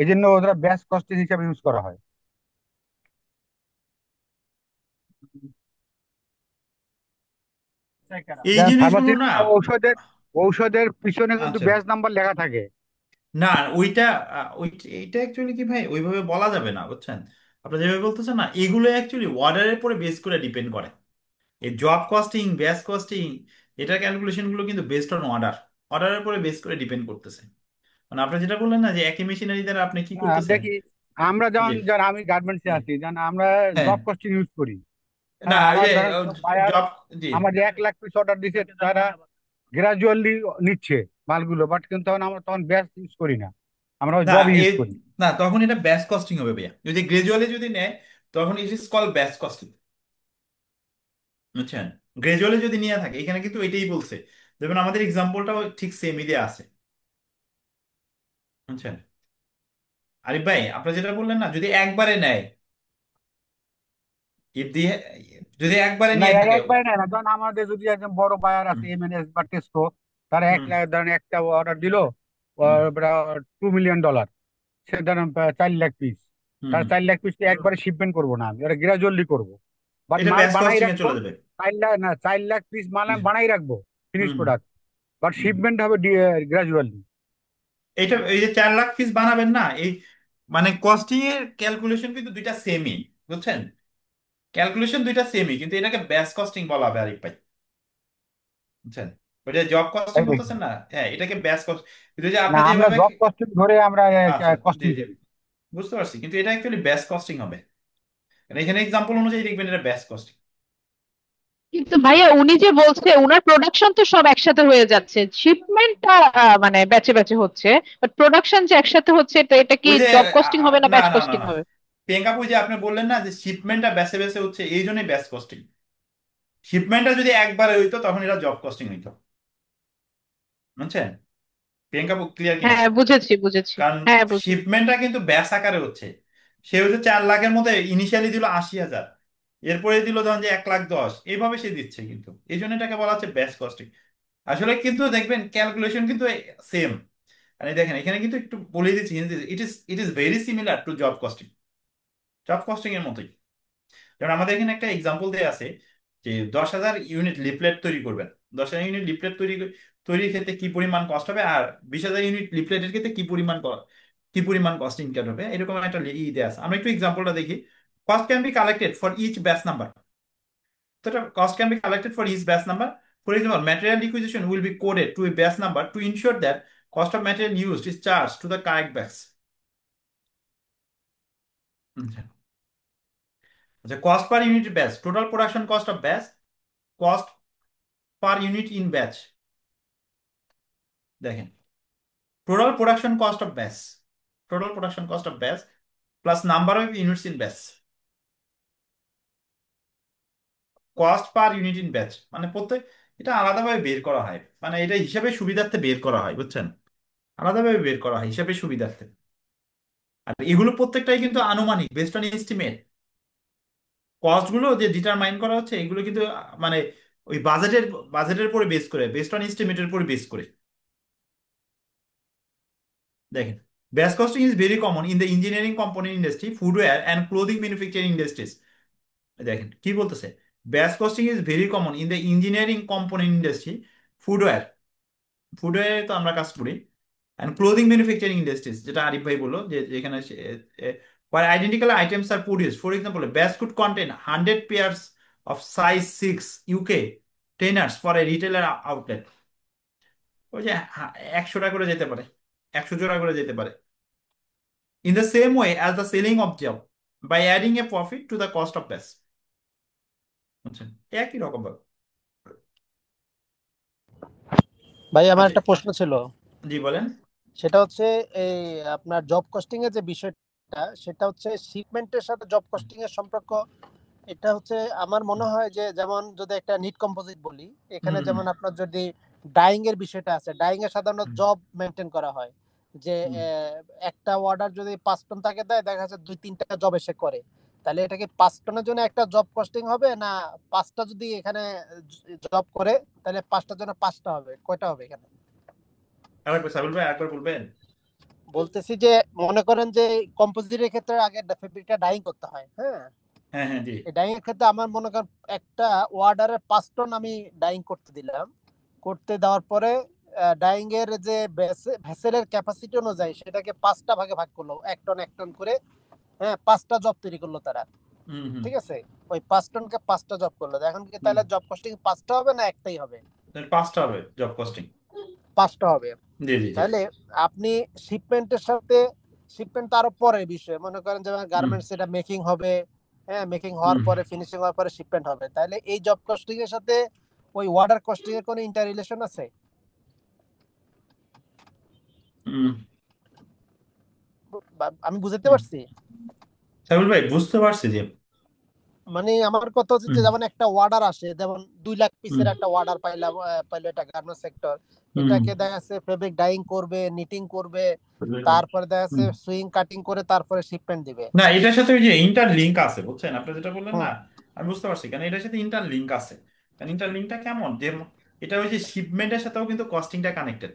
এই জন্য ওরা ব্যাচ কস্টিং হিসাবে ইউজ করা হয়। এই যেমন জিনিসগুলো ফার্মাসির না। ঔষধের ঔষধের পিছনে কিন্তু আচ্ছা, ব্যাচ নাম্বার লেখা থাকে। না ওইটা এইটা অ্যাকচুয়ালি কি ভাই ওইভাবে বলা যাবে না, বুঝছেন? আপনি যেভাবে বলতেছেন না, এগুলো অ্যাকচুয়ালি অর্ডারের পরে বেস করে ডিপেন্ড করে। এই জব কস্টিং, ব্যাচ কস্টিং, এটার ক্যালকুলেশন গুলো কিন্তু বেসড অন অর্ডার, অর্ডারের পরে বেস করে ডিপেন্ড করতেছে। মানে আপনি যেটা বললেন না যে একই মেশিনারি দ্বারা আপনি কি করতেছেন। দেখি, আমরা যেমন জি যারা, আমি গার্মেন্টসে জি আছি, যেন আমরা হ্যাঁ, জব কস্টিং ইউজ করি। না হ্যাঁ, ওই আমার যে ধরেন বায়ার জব। জি, আমার যে 1 লাখ পিস অর্ডার দিছে, তারা গ্রাজুয়ালি নিচ্ছে মালগুলো, বাট কিন্তু তখন আমরা তখন ব্যাচ ইউজ করি না, আমরা না জব এ ইউজ করি। না তখন এটা ব্যাচ কস্টিং হবে ভাইয়া, যদি গ্রাজুয়ালি যদি নেয় তখন it is call batch costing, বুঝছেন? গ্রাজুয়ালি যদি নিয়ে থাকে, এখানে কিন্তু এটাই বলছে। যেমন আমাদের এক্সাম্পলটাও ঠিক সেমই দিয়ে আছে, বুঝছেন? আরিফ ভাই, আপনি যেটা বললেন না, যদি একবারে নেয়, ইফ দিয়ে, যদি একবারে না, নিয়ে থাকে। একবারে নেয় না, ধরেন আমাদের যদি একজন বড় বায়ার হুম আছে, এমএনএস বা টেস্কো, তারা এক হুম লাখ ধরেন একটা অর্ডার দিল হুম $2 মিলিয়ন, সে ধরেন 4 লাখ পিস, হুম তার হুম। 4 লাখ পিস একবারে শিপমেন্ট করবো না, আমি ওরা গ্রাজুয়ালি করবো, বাট এটা মাল ব্যাচ বানাই কস্টিং এ রাখবো। চলে যাবে। 4 লাখ না, 4 লাখ পিস মাল আমি বানাই রাখবো, finish hmm hmm product, but hmm. Shipment হবে গ্রাজুয়ালি। এইটা এই যে 4 লাখ পিস বানাবেন না, এই মানে কস্টিং এর ক্যালকুলেশন কিন্তু দুইটা সেমই, বুঝছেন? ক্যালকুলেশন দুইটা সেমই, কিন্তু এটাকে ব্যাচ কস্টিং বলা হবে আরিফ ভাই, বুঝছেন? ওইটা জব কস্টিং তাই নাকি? বলতেছেন না, হ্যাঁ এটাকে ব্যাচ কস্ট। কিন্তু যে না, আপনি আমরা যেভাবে জব কস্টিং ধরে আমরা আচ্ছা, জি কস্টিং জি করি। বুঝতে পারছি, কিন্তু এটা অ্যাকচুয়ালি ব্যাচ কস্টিং হবে। কারণ এখানে এক্সাম্পল অনুযায়ী দেখবেন এটা ব্যাচ কস্টিং। কিন্তু ভাইয়া উনি যে বলছে উনার প্রোডাকশন তো সব একসাথে হয়ে যাচ্ছে, শিপমেন্টটা মানে ব্যাচে ব্যাচে হচ্ছে, বাট প্রোডাকশন যে একসাথে হচ্ছে, এটা এটা কি ওই যে জব কস্টিং হবে না না ব্যাচ না না কস্টিং না, হবে? পেঙ্গাপু যে আপনি বললেন না যে শিপমেন্টটা ব্যাচে ব্যাচে হচ্ছে, এই জন্যই ব্যাচ কস্টিং। শিপমেন্টটা যদি একবারে হইতো তখন এটা জব কস্টিং হইতো, বুঝছেন? প্রিয়াঙ্কা ক্লিয়ার কিনা? হ্যাঁ, বুঝেছি বুঝেছি। কারণ হ্যাঁ, বুঝেছি। শিপমেন্টটা কিন্তু ব্যাচ আকারে হচ্ছে। সে হচ্ছে 4 লাখের মধ্যে ইনিশিয়ালি দিল 80,000, এরপরে দিল ধরেন যে 1,10,000, এইভাবে সে দিচ্ছে, কিন্তু এই জন্য এটাকে বলা হচ্ছে ব্যাচ কস্টিং। আসলে কিন্তু দেখবেন ক্যালকুলেশন কিন্তু সেম। আর এই দেখেন এখানে কিন্তু একটু বলে দিচ্ছি, it is very similar to job costing, job costing এর মতোই। যেমন আমাদের এখানে একটা এক্সাম্পল দেওয়া আছে যে 10,000 ইউনিট লিফলেট তৈরি করবেন। 10,000 ইউনিট লিফলেট তৈরির ক্ষেত্রে কি পরিমাণ কস্ট হবে, আর 20,000 ইউনিট লিফলেটের ক্ষেত্রে কি পরিমাণ কস্ট ইনকাম হবে, এরকম একটা দেওয়া আছে। আমরা একটু এক্সাম্পলটা দেখি। Cost can be collected for each batch number. তো cost can be collected for each batch number. For example, material requisition will be coded to a batch number to ensure that cost of material used is charged to the correct batch. আচ্ছা, cost per unit batch, total production cost of batch, cost per unit in batch. দেখেন, total production cost of batch, total production cost of batch plus number of units in batch, cost per unit in batch, মানে প্রত্যেক, এটা আলাদাভাবে বের করা হয়, মানে এটা হিসাবে সুবিধার্থে বের করা হয়, বুঝছেন? আলাদাভাবে বের করা হয় হিসাবে সুবিধার্থে। আর এগুলো প্রত্যেকটাই কিন্তু আনুমানিক, বেসড অন এস্টিমেট। কস্ট গুলো যে ডিটারমাইন করা হচ্ছে, এগুলো কিন্তু মানে ওই বাজেটের উপরে বেস করে, বেসড অন এস্টিমেটের উপরে বেস করে। দেখেন, batch costing is very common in the engineering component industry, footwear and clothing manufacturing industries. দেখেন কি বলতেছে, batch costing is very common in the engineering component industry, footwear, ফুডওয়্যারে তো আমরা কাজ করি, অ্যান্ড ক্লোদিং ম্যানুফ্যাকচারিং ইন্ডাস্ট্রিজ, যেটা আরিফ ভাই বললো যে যেখানে where identical items are produced. For example, a batch could contain 100 pairs of size 6 UK trainers for a retailer outlet. ওই যে 100টা করে যেতে পারে, 100 জোড়া করে যেতে পারে। In the same way as the selling of job by adding a profit to the cost of batch, বুঝছেন? একই রকম ভাবে। ভাই আমার আচ্ছা, একটা প্রশ্ন ছিল। জি বলেন। সেটা হচ্ছে এই আপনার জব কস্টিং এর যে বিষয়টা, সেটা হচ্ছে শিপমেন্টের সাথে জব কস্টিং এর সম্পর্ক। এটা হচ্ছে আমার মনে হয় যে, যেমন যদি একটা নিট কম্পোজিট বলি, এখানে হুম যেমন আপনার যদি ডাইং এর বিষয়টা আছে, ডাইং এ সাধারণত হুম জব মেনটেন করা হয়। যে হুম একটা অর্ডার যদি 5 টন তাকে দেয়, দেখা যাচ্ছে 2-3টা জব এসে করে, তাহলে এটা কি 5 টনের জন্য একটা জব কস্টিং হবে, না 5টা যদি এখানে জব করে তাহলে 5টার জন্য 5টা হবে, কয়টা হবে এখানে? আরেকবার সাবিল ভাই আরেকবার বলবেন। বলতেছি যে, মনে করেন যে কম্পোজিটের ক্ষেত্রে আগে ফেব্রিকটা ডাইং করতে হয়, হ্যাঁ। হ্যাঁ হ্যাঁ, জি। এই ডাইং এর ক্ষেত্রে আমার মনে করেন একটা ওয়ার্ডারে 5 টন আমি ডাইং করতে দিলাম। করতে দেওয়ার পরে ডাইং এর যে ভেসেলের ক্যাপাসিটি অনুযায়ী সেটাকে 5টা ভাগে ভাগ করলো, 1 টন 1 টন করে। হ্যাঁ, 5টা জব তৈরি করলো তারা। হুম হুম ঠিক আছে, ওই 5 টনকে 5টা জব করলো। এখন কি হুম তাহলে জব কস্টিং 5টা হবে না একটাই হবে? তাহলে 5টা হবে জব কস্টিং। 5টা হবে। জি জি জি। তাহলে আপনি শিপমেন্টের সাথে, শিপমেন্ট তার পরে বিষয়, মনে করেন যেমন হুম গার্মেন্টস, এটা মেকিং হবে। হ্যাঁ, মেকিং হওয়ার হুম পরে, ফিনিশিং হওয়ার পরে শিপমেন্ট হবে। তাহলে এই জব কস্টিং এর সাথে ওই ওয়ার্ডার কস্টিং এর কোনো ইন্টার রিলেশন আছে? হুম আমি বুঝতে হুম। পারছি? সাবিল ভাই বুঝতে পারছি যে। মানে আমার কথা হচ্ছে যে, হুম যেমন একটা অর্ডার আসে, যেমন 2 লাখ হুম পিসের একটা অর্ডার পাইলাম, পাইলো এটা গার্মেন্টস সেক্টর। হুম এটাকে দেখা যাচ্ছে ফেব্রিক ডাইং করবে, নিটিং করবে, হুম। তারপরে দেখা যাচ্ছে হুম। সুইং কাটিং করে তারপরে শিপমেন্ট দিবে। না, এটার সাথে ওই যে ইন্টার লিঙ্ক আছে বুঝছেন, আপনি যেটা বললেন হুম না। আমি বুঝতে পারছি কেন এটার সাথে ইন্টার লিঙ্ক আছে। কারণ ইন্টার লিঙ্কটা কেমন যে, এটা ওই যে শিপমেন্টের সাথেও কিন্তু কস্টিংটা কানেক্টেড,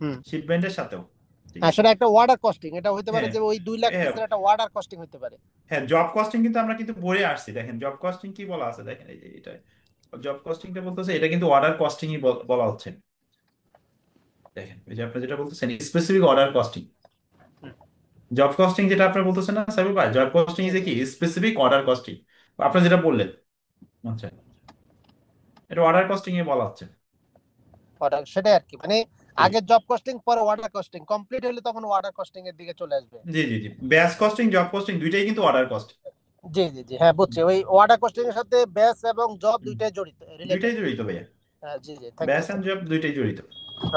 হুম। শিপমেন্টের সাথেও। ঠিক আছে। আসলে একটা ওয়ার্ডার কস্টিং এটা হইতে পারে হ্যাঁ যে ওই 2 লাখ হ্যাঁ পিসের একটা ওয়ার্ডার কস্টিং হইতে পারে। হ্যাঁ, জব কস্টিং কিন্তু আমরা কিন্তু পড়ে আসছি। দেখেন জব কস্টিং কি বলা আছে, দেখেন এই যে এটা জব কস্টিংটা বলতেছে, এটা কিন্তু অর্ডার কস্টিংই বলা হচ্ছে। দেখেন এই যে আপনি যেটা বলতেছেন স্পেসিফিক অর্ডার কস্টিং। হুম, জব কস্টিং যেটা আপনি বলতেছেন না সাবির ভাই, জব কস্টিং জি ইজ জি। কি স্পেসিফিক অর্ডার কস্টিং, আপনি যেটা বললেন। আচ্ছা, এটা অর্ডার কস্টিং এ বলা হচ্ছে। অর্ডার সেটাই আর কি, মানে জি আগে জব কস্টিং পরে অর্ডার কস্টিং কমপ্লিট হলে তখন অর্ডার কস্টিং এর দিকে চলে আসবে। জি জি জি, ব্যাচ কস্টিং জব কস্টিং দুইটাই কিন্তু অর্ডার কস্ট। জি জি জি, হ্যাঁ বুঝছি, ওই অর্ডার কস্টিং এর সাথে ব্যাস এবং জব দুইটাই জড়িত, রিলেটেড। দুইটাই জড়িত ভাইয়া, জি জি, thank you batch sir. And job দুইটাই জড়িত।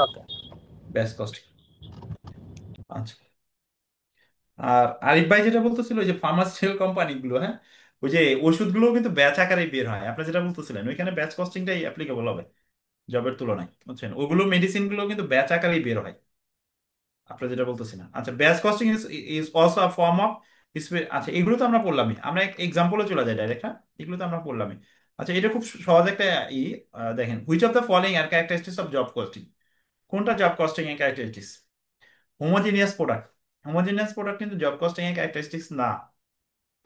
ওকে। Batch costing. আচ্ছা, আর আরিফ ভাই যেটা বলতেছিল ওই যে ফার্মাসিউটিক্যাল কোম্পানি গুলো, হ্যাঁ, ওই যে ওষুধগুলো কিন্তু ব্যাচ আকারে বের হয়, আপনি যেটা বলতেছিলেন ওইখানে ব্যাচ কস্টিংটাই অ্যাপ্লিকেবল হবে জবের তুলনায়, বুঝছেন। ওগুলো মেডিসিন গুলো কিন্তু ব্যাচ আকারেই বের হয়, আপনি যেটা বলতেছিলেন। আচ্ছা, batch costing is is also a form of. আচ্ছা, এগুলো তো আমরা পড়লামই, আমরা এক্সাম্পলে চলে যাই ডাইরেক্ট, হ্যাঁ। এগুলো তো আমরা পড়লামই। আচ্ছা, এটা খুব সহজ একটা ই। দেখেন which of the following R characteristics of job costing, কোনটা জব কস্টিং এর characteristics? Homogeneous product. Homogeneous product কিন্তু জব কস্টিং এর ক্যারেক্টারিস্টিক্স না।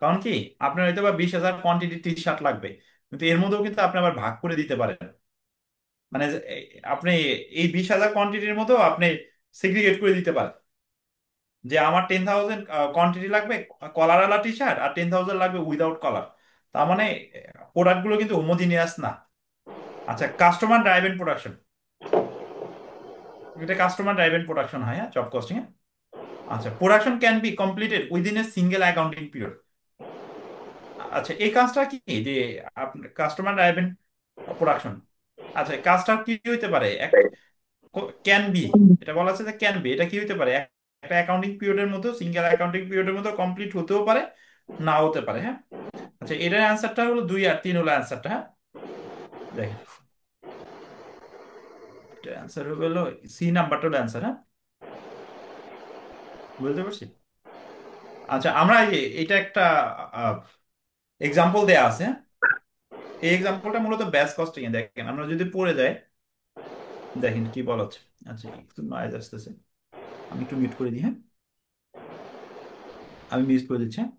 কারণ কি, আপনার হয়তো বা 20,000 কোয়ান্টিটি টি শার্ট লাগবে, কিন্তু এর মধ্যেও কিন্তু আপনি আবার ভাগ করে দিতে পারেন। মানে আপনি এই 20,000 কোয়ান্টিটির মধ্যেও আপনি সেগ্রিগেট করে দিতে পারেন, যে আমার 10,000 কোয়ান্টিটি লাগবে কলারওয়ালা টি শার্ট, আর 10,000 লাগবে উইদাউট কলার। তার মানে প্রোডাক্ট গুলো কিন্তু হোমোজিনিয়াস না। আচ্ছা, কাস্টমার ড্রাইভেন প্রোডাকশন, এটা কাস্টমার ড্রাইভেন প্রোডাকশন হয়, হ্যাঁ, জব কস্টিং এ। আচ্ছা, production can be completed within a single accounting period. আচ্ছা, এই কাজটা কি, যে আপনি কাস্টমার ড্রাইভেন প্রোডাকশন। আচ্ছা, এই কাজটা কি হইতে পারে, ক্যান বি, এটা বলা আছে যে ক্যান বি, এটা কি হইতে পারে, একটা অ্যাকাউন্টিং পিরিয়ডের মধ্যে, সিঙ্গেল অ্যাকাউন্টিং পিরিয়ডের মধ্যে কমপ্লিট হতেও পারে, নাও হতে পারে, হ্যাঁ। আচ্ছা, এটার অ্যান্সারটা হলো 2 আর 3 হলো অ্যান্সারটা, হ্যাঁ। দেখেন এটার অ্যান্সার হলো সি নাম্বারটা হলো অ্যান্সার, হ্যাঁ। বুঝতে পারছি। আচ্ছা, আমরা এই যে এটা একটা এক্সাম্পল দেয়া আছে, হ্যাঁ? এই এক্সাম্পলটা মূলত ব্যাচ কস্টিং এ, দেখেন আমরা যদি পড়ে যাই, দেখেন কি বলা হচ্ছে। আচ্ছা, একটু নয়েজ আসতেছে, আমি একটু মিউট করে দিই, হ্যাঁ। আমি মিউট করে দিচ্ছি, হ্যাঁ?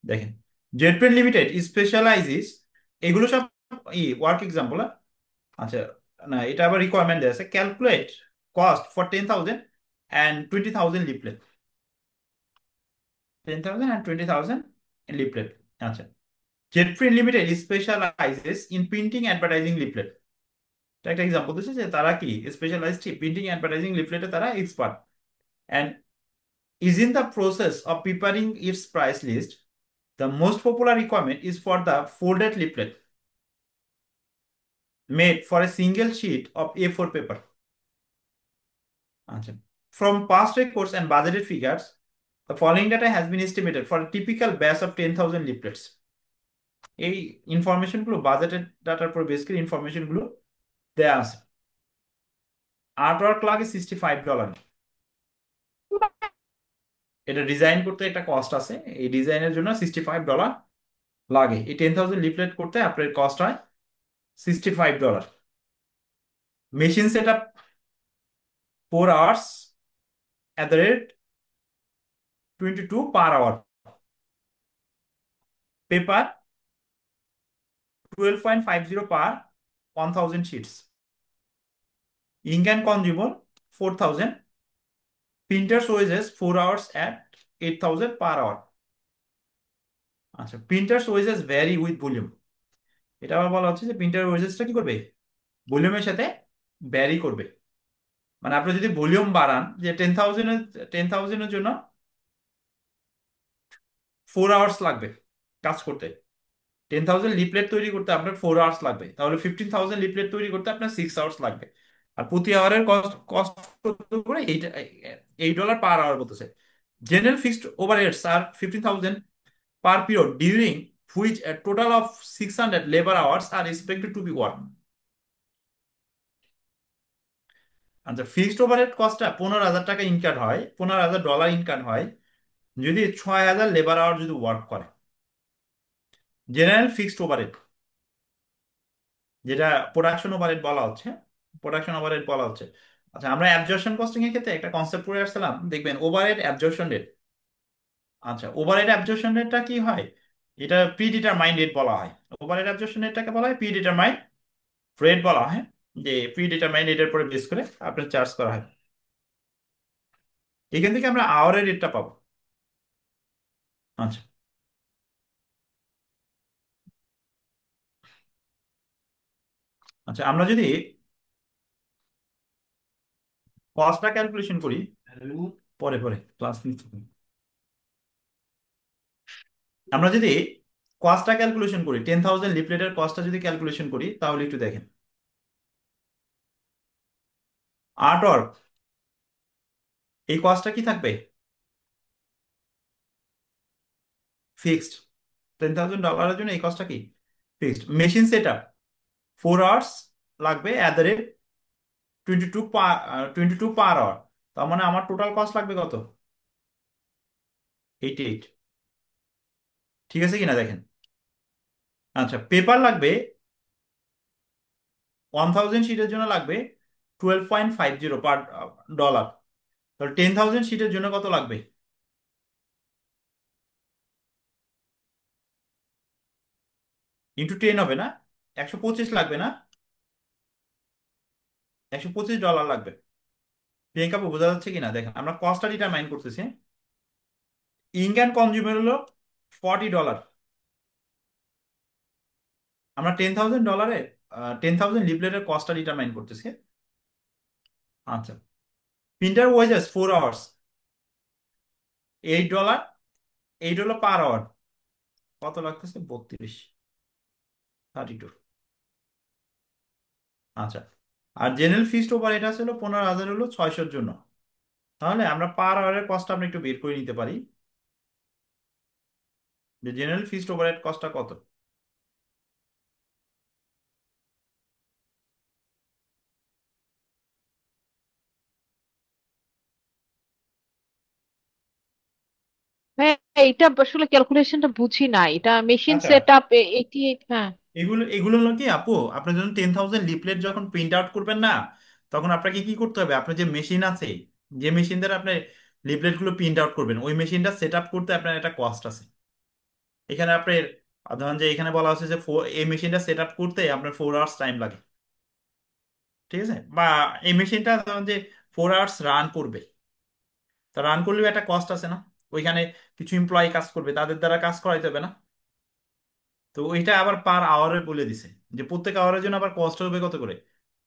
দেখেন, জেটপ্রেন লিমিটেড স্পেশালাইজিস, এগুলো সব ওয়ার্ক এক্সাম্পল। আচ্ছা, না এটা আবার রিকোয়ারমেন্ট দেওয়া আছে, calculate cost for 10,000 and 20,000 leaflet, 10,000 and 20,000 leaflet. আচ্ছা, Jetprint limited specialises in printing advertising leaflet, এটা একটা এক্সাম্পল দিচ্ছে যে তারা কি স্পেশালাইজড প্রিন্টিং অ্যাডভার্টাইজিং লিফলেটে তারা expert, and is in the process of preparing its price list. The most popular requirement is for the folded leaflet. made for a single sheet of A4 paper. আচ্ছা, from past records and budgeted figures, the following data has been estimated for a typical batch of 10,000 leaflets. এই information গুলো বাজেটের ডাটার উপর base করে information গুলো দেয়া আছে। আর্ট ওয়ার্ক লাগে $65। এটা ডিজাইন করতে একটা কস্ট আছে, এই ডিজাইনের জন্য $65 লাগে। এই 10,000 লিফলেট করতে আপনার কস্ট হয় $65। Machine set up 4 hours at the rate 22 per hour. Paper 12.50 per 1,000 sheets. Ink and consumable 4,000. Printer's wages 4 hours at 8,000 per hour. আচ্ছা, printers wages vary with volume. এটা আবার বলা হচ্ছে যে প্রিন্টার ওয়েজেসটা কি করবে, ভলিউমের সাথে ভ্যারি করবে। মানে আপনি যদি ভলিউম বাড়ান, যে 10,000-এর জন্য 4 hours লাগবে কাজ করতে, 10,000 লিফলেট তৈরি করতে আপনার 4 hours লাগবে, তাহলে 15,000 লিফলেট তৈরি করতে আপনার 6 hours লাগবে। আর প্রতি আওয়ারের কস্ট কস্ট করে $8 পার আওয়ার বলতেছে। General fixed ওভারহেডস R 15,000 per period, during which a total of 600 labor hours are expected to be worked. আচ্ছা, ফিক্সড ওভারহেড কস্টটা $15,000 ইনকাম হয়, $15,000 ইনকাম হয় যদি 6,000 লেবার আওয়ার যদি ওয়ার্ক করে। জেনারেল ফিক্সড ওভারহেড, যেটা production overhead বলা হচ্ছে, প্রোডাকশন ওভারহেড বলা হচ্ছে। আচ্ছা, আমরা অ্যাবজর্পশন কস্টিং এর ক্ষেত্রে একটা কনসেপ্ট পড়ে আসছিলাম, দেখবেন ওভারহেড অ্যাবজর্পশন রেট। আচ্ছা, ওভারহেড অ্যাবজর্পশন রেটটা কি হয়, এটা প্রি ডিটারমাইন্ড রেট বলা হয়। ওভারহেড অ্যাবজর্পশন রেটটাকে বলা হয় প্রি ডিটারমাইন্ড রেট বলা হয়, যে প্রি ডিটারমাইন্ড রেটের উপরে বেস করে আপনার চার্জ করা হয়। এখান থেকে আমরা আওয়ারের রেটটা পাবো। আচ্ছা, আচ্ছা, আমরা যদি কস্টটা ক্যালকুলেশন করি, পরে পরে ক্লাস নিচ্ছি। আমরা যদি কস্টটা ক্যালকুলেশন করি, 10,000 লিফলেটের কস্টটা যদি ক্যালকুলেশন করি, তাহলে একটু দেখেন। আর্ট ওয়ার্ক, এই কস্টটা কি থাকবে, ফিক্সড। $10,000 জন্য এই কস্টটা কি fixed. Machine set up 4 hours লাগবে at the rate 22 per hour. তার মানে আমার টোটাল কস্ট লাগবে কত, 88। ঠিক আছে কিনা দেখেন। আচ্ছা, পেপার লাগবে 1,000 শিটের জন্য লাগবে 12.50 পার ডলার। তাহলে 10,000 শিটের জন্য কত লাগবে, × 10 হবে না, 125 লাগবে না, $125 লাগবে। প্রিয়াঙ্কা আপু, বোঝা যাচ্ছে কিনা দেখেন, আমরা কস্টটা ডিটারমাইন করতেছি। ইঙ্ক অ্যান্ড কনজিউমার হলো $40। আমরা $10,000 10,000 লিফলেটের কস্টটা ডিটারমাইন করতেছি। আচ্ছা, printer wages 4 hours, $8, $8 per hour, কত লাগতেছে, 32। আচ্ছা, আর জেনারেল ফিক্সড ওভার এটা ছিল 15,000 হলো 600-র জন্য। তাহলে আমরা পার আওয়ারের কস্ট আমরা একটু বের করে নিতে পারি, যে জেনারেল ফিক্সড ওভারহেড কস্টটা কত। হ্যাঁ, এটা আসলে ক্যালকুলেশনটা বুঝি না, এটা মেশিন আচ্ছা, সেট আপ 88। হ্যাঁ, এগুলো এগুলো হলো কি আপু, আপনি যখন 10,000 লিফলেট যখন প্রিন্ট আউট করবেন না, তখন আপনাকে কি করতে হবে, আপনার যে মেশিন আছে, যে মেশিন দ্বারা আপনি লিফলেট গুলো প্রিন্ট আউট করবেন, ওই মেশিনটা সেট আপ করতে আপনার একটা কস্ট আছে। এখানে আপনার ধরেন যে এখানে বলা হচ্ছে যে এই মেশিনটা সেট আপ করতে আপনার 4 hours টাইম লাগে। ঠিক আছে, বা এই মেশিনটা ধরেন যে 4 hours রান করবে, তা রান করলেও একটা কস্ট আছে না, ওইখানে কিছু এমপ্লয়ি কাজ করবে, তাদের দ্বারা কাজ করাইতে হবে না। তো ওইটা আবার পার আওয়ারে বলে দিছে, যে প্রত্যেক আওয়ারের জন্য আবার কস্ট হবে কত করে,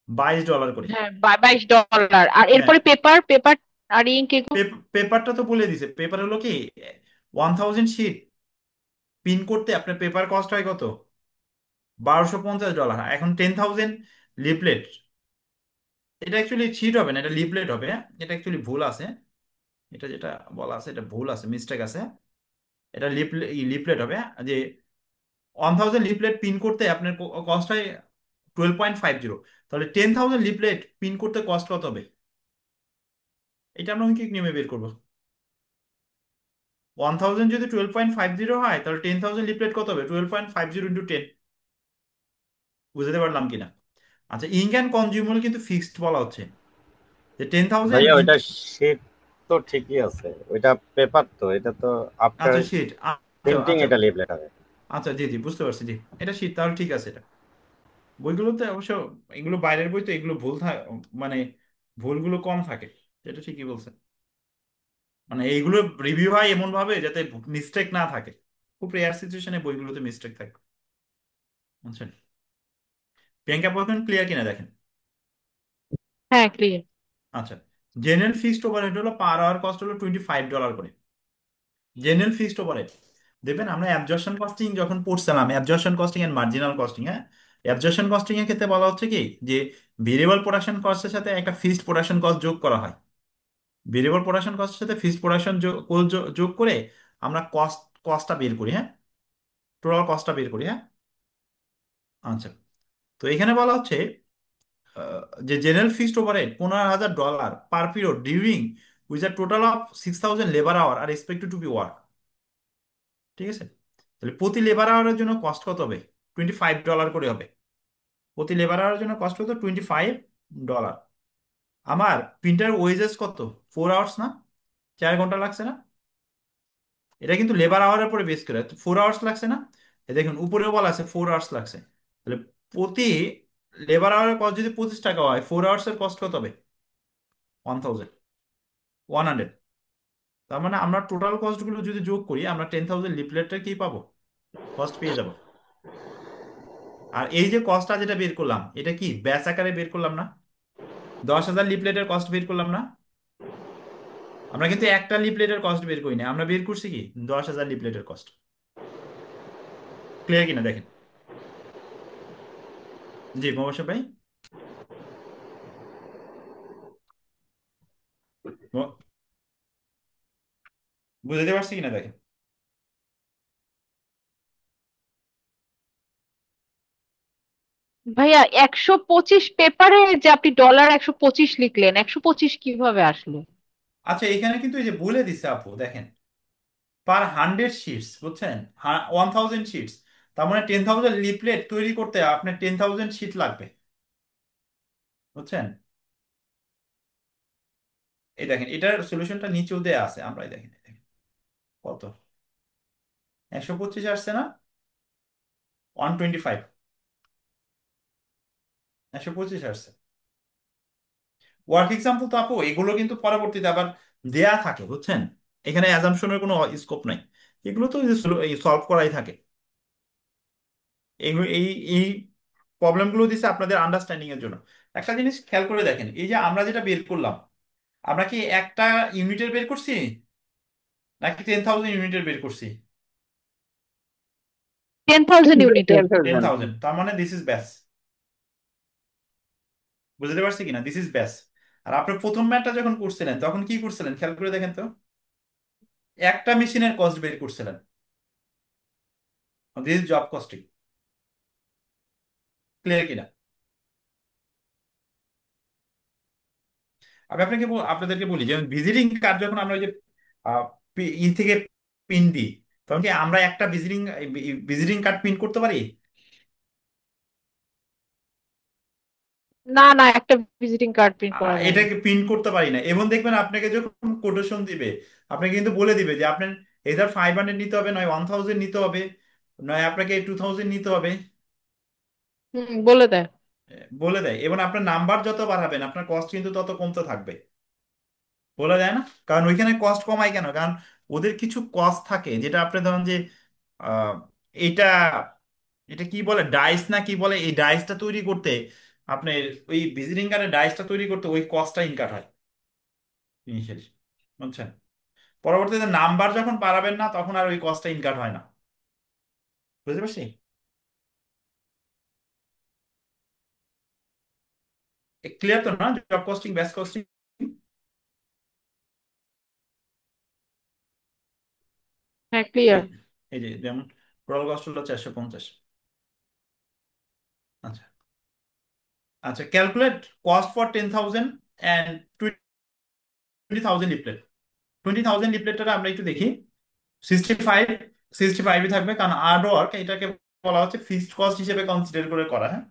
$22 করে। হ্যাঁ, $22। আর হ্যাঁ, এরপরে পেপার পেপার আর ইঙ্ক এগুলো। পেপারটা তো বলে দিছে, পেপার হলো কি 1,000 শিট প্রিন্ট করতে আপনার পেপার কস্ট হয় কত, $1250। এখন 10,000 লিফলেট, এটা অ্যাকচুয়ালি চিট হবে না, এটা লিফলেট হবে, হ্যাঁ? এটা অ্যাকচুয়ালি ভুল আছে, এটা যেটা বলা আছে এটা ভুল আছে, মিস্টেক আছে। এটা লিফলেট হবে, যে 1000 লিফলেট পিন করতে আপনার কস্ট হয় 12.50। তাহলে 10,000 লিফলেট পিন করতে কস্ট কত হবে? এটা আমরা কি নিয়মে বের করবো? 1000 যদি 12.50 হয়, তাহলে 10,000 লিফলেট কত হবে? 12.50 ইন্টু 10। বুঝতে পারলাম কিনা? আচ্ছা, ইঙ্ক অ্যান্ড কনজিউমার কিন্তু ফিক্সড বলা হচ্ছে, যে 10,000 ভাইয়া ইঙ্ক। ওইটা শীট তো ঠিকই আছে, ওইটা পেপার, তো এটা তো আফটার আচ্ছা শীট, আচ্ছা প্রিন্টিং আচ্ছা। এটা লিভলেট হবে। আচ্ছা জি জি, বুঝতে পারছি, জি। এটা শীট, তাহলে ঠিক আছে। এটা বইগুলোতে অবশ্য, এগুলো বাইরের বই তো এগুলো ভুল থাকে, মানে ভুলগুলো কম থাকে। এটা ঠিকই বলছেন, মানে এইগুলো রিভিউ হয় এমন ভাবে যাতে মিস্টেক না থাকে। খুব রেয়ার সিচুয়েশনে বইগুলোতে মিস্টেক থাকে, বুঝছেন? প্রিয়াঙ্কা, পড়বেন ক্লিয়ার কিনা দেখেন। হ্যাঁ, ক্লিয়ার। আচ্ছা, জেনারেল ফিক্সড ওভারহেড হলো পার আওয়ার কস্ট হলো $25 করে। জেনারেল ফিক্সড ওভারহেড দেখবেন, আমরা অ্যাবজর্পশন কস্টিং যখন পড়ছিলাম, absorption costing and marginal costing, হ্যাঁ? অ্যাবজর্পশন কস্টিং এর ক্ষেত্রে বলা হচ্ছে কি, যে ভেরিয়েবল প্রোডাকশন কস্টের সাথে একটা ফিক্সড প্রোডাকশন কস্ট যোগ করা হয়। ভেরিয়েবল প্রোডাকশন কস্টের সাথে ফিক্সড প্রোডাকশন যোগ করে আমরা কস্টটা বের করি, হ্যাঁ? টোটাল কস্টটা বের করি, হ্যাঁ? আচ্ছা, তো এখানে বলা হচ্ছে যে general fixed overhead $15,000 per period during which are total of 6,000 labour hours are expected to be work. ঠিক আছে, তাহলে প্রতি লেবার আওয়ারের জন্য কস্ট কত হবে? $25 করে হবে। প্রতি লেবার আওয়ারের জন্য কস্ট কত? $25। আমার প্রিন্টার ওয়েজেস কত? 4 আওয়ার্স না? 4 ঘন্টা লাগছে না? এটা কিন্তু লেবার আওয়ারের উপরে বেস করে 4 আওয়ার্স লাগছে না? এ দেখুন উপরেও বলা আছে 4 আওয়ার্স লাগছে। তাহলে প্রতি লেবার আওয়ারের কস্ট যদি $25 হয়, 4 আওয়ার্সের কস্ট কত হবে? 1,100। তার মানে আমরা টোটাল কস্ট গুলো যদি যোগ করি, আমরা 10,000 লিফলেটটা কি পাবো? কস্ট পেয়ে যাব। আর এই যে কস্টটা যেটা বের করলাম, এটা কি ব্যাচ আকারে বের করলাম না? 10,000 লিফলেটের কস্ট বের করলাম না? আমরা কিন্তু একটা লিফলেটের কস্ট বের করি না, আমরা বের করছি কি 10,000 লিফলেটের কস্ট। ক্লিয়ার কিনা দেখেন। জি মোবাশির ভাই, ম- বুঝতে পারছি কিনা দেখেন। ভাইয়া, 125 পেপারে যে আপনি $125 লিখলেন, 125 কিভাবে আসলো? আচ্ছা, এখানে কিন্তু এই যে বলে দিছে আপু, দেখেন, পার 100 শিটস, বুঝছেন? 1,000 শিটস, তার মানে 10,000 লিফলেট তৈরি করতে আপনার 10,000 শিট লাগবে, বুঝছেন? এই দেখেন, এটার সলিউশনটা নিচেও দেয়া আছে, আমরা এই দেখেন, এই দেখেন কত, 125 আসছে না? 125, 125 আসছে। ওয়ার্ক এক্সাম্পল তো আপু এগুলো কিন্তু পরবর্তীতে আবার দেয়া থাকে, বুঝছেন? এখানে অ্যাজাম্পশনের কোনো স্কোপ নাই, এগুলো তো সলভ করাই থাকে। এগুলো এই এই প্রবলেমগুলো দিচ্ছে আপনাদের আন্ডারস্ট্যান্ডিং এর জন্য। একটা জিনিস খেয়াল করে দেখেন, এই যে আমরা যেটা বের করলাম, আমরা কি একটা ইউনিটের বের করছি নাকি 10,000 ইউনিটের বের করছি? 10,000 ইউনিটের। 10,000। 10,000, তার মানে দিস ইজ ব্যাস। বুঝতে পারছি কিনা? দিস ইজ ব্যাস। আর আপনি প্রথম ম্যাথটা যখন করছিলেন তখন কি করছিলেন খেয়াল করে দেখেন তো, একটা মেশিনের কস্ট বের করছিলেন, দিস জব কস্টিং। ক্লিয়ার কিনা? আমি আপনাদেরকে বলি, যেমন ভিজিটিং কার্ড যখন আমরা ওই যে আহ, ই থেকে পিন দিই, তখন কি আমরা একটা ভিজিটিং ভিজিটিং কার্ড প্রিন্ট করতে পারি? না না, একটা ভিজিটিং কার্ড প্রিন্ট করা যায় না। এটাকে প্রিন্ট করতে পারি না। এবং দেখবেন আপনাকে যখন কোটেশন দিবে, আপনাকে কিন্তু বলে দিবে যে আপনার এদার 500 নিতে হবে, নয় 1,000 নিতে হবে, নয় আপনাকে 2,000 নিতে হবে। বলে দেয়। বলে দেয়, এবং আপনার নাম্বার যত বাড়াবেন আপনার কস্ট কিন্তু তত কমতে থাকবে। বলা যায় না? কারণ ওইখানে কস্ট কমায় কেন? কারণ ওদের কিছু কস্ট থাকে, যেটা আপনি ধরেন যে আহ, এইটা এটা কি বলে, ডাইস না কি বলে, এই ডাইসটা তৈরি করতে আপনার, ওই ভিজিটিং কার্ডের ডাইসটা তৈরি করতে ওই কস্টটা ইনকাট হয় ইনিশিয়ালি, বুঝছেন? পরবর্তীতে নাম্বার যখন বাড়াবেন না, তখন আর ওই কস্টটা ইনকাট হয় না। বুঝতে পারছি? ক্লিয়ার তো না জব কস্টিং ব্যাচ কস্টিং? হ্যাঁ, ক্লিয়ার। এই এই যে যেমন টোটাল কস্ট হলো 450। আচ্ছা আচ্ছা, calculate cost for 10,000 and 20,000 leaflet. 20,000 লিফলেটটা আমরা একটু দেখি। 65, 65ই থাকবে, কারণ আর্ট ওয়ার্ক এটাকে বলা হচ্ছে ফিক্সড কস্ট হিসেবে কনসিডার করে করা। হ্যাঁ,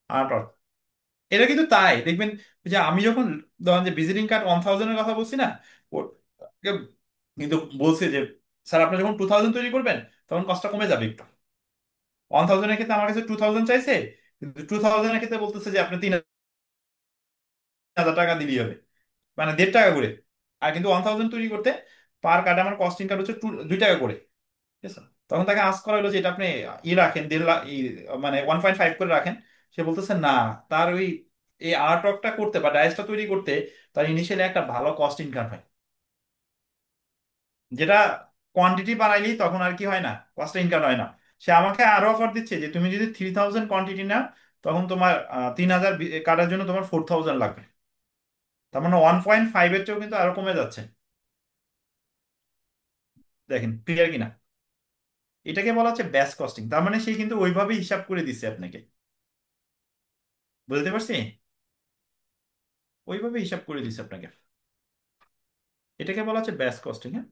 আর্ট ওয়ার্ক এটা কিন্তু তাই দেখবেন যে আমি যখন ধরেন যে ভিজিটিং কার্ড 1,000-এর কথা বলছি না, ও- কিন্তু বলছে যে স্যার আপনি যখন 2,000 তৈরি করবেন তখন কস্টটা কমে যাবে একটু। 1,000-এর ক্ষেত্রে আমার কাছে 2,000 চাইছে, কিন্তু 2,000-এর ক্ষেত্রে বলতেছে যে আপনি 3,000 টাকা দিলেই হবে, মানে 1.5 টাকা করে। আর কিন্তু 1,000 তৈরি করতে পার কার্ড আমার কস্টিং কার্ড হচ্ছে 2 টাকা করে। ঠিক আছে, তখন তাকে আস্ক করা হলো যে এটা আপনি রাখেন 1.5 লাখ, মানে 1.5 করে রাখেন। সে বলতেছে না, তার ওই এই আর্ট ওয়ার্কটা করতে বা ডাইসটা তৈরি করতে তার ইনিশিয়ালি একটা ভালো কস্ট ইনকাম হয়, যেটা কোয়ান্টিটি বাড়াইলেই তখন আর কি হয় না, কস্ট ইনকাম হয় না। সে আমাকে আরো অফার দিচ্ছে যে তুমি যদি 3,000 কোয়ান্টিটি নাও তখন তোমার 3,000 কাটার জন্য তোমার 4,000 লাগবে। তার মানে 1.5-এর চেয়েও কিন্তু আরো কমে যাচ্ছে। দেখেন ক্লিয়ার কিনা? এটাকে বলা হচ্ছে ব্যাচ কস্টিং। তার মানে সে কিন্তু ওইভাবেই হিসাব করে দিচ্ছে আপনাকে। বুঝতে পারছি? ওইভাবে হিসাব করে দিচ্ছে আপনাকে। এটাকে বলা হচ্ছে ব্যাচ কস্টিং। হ্যাঁ,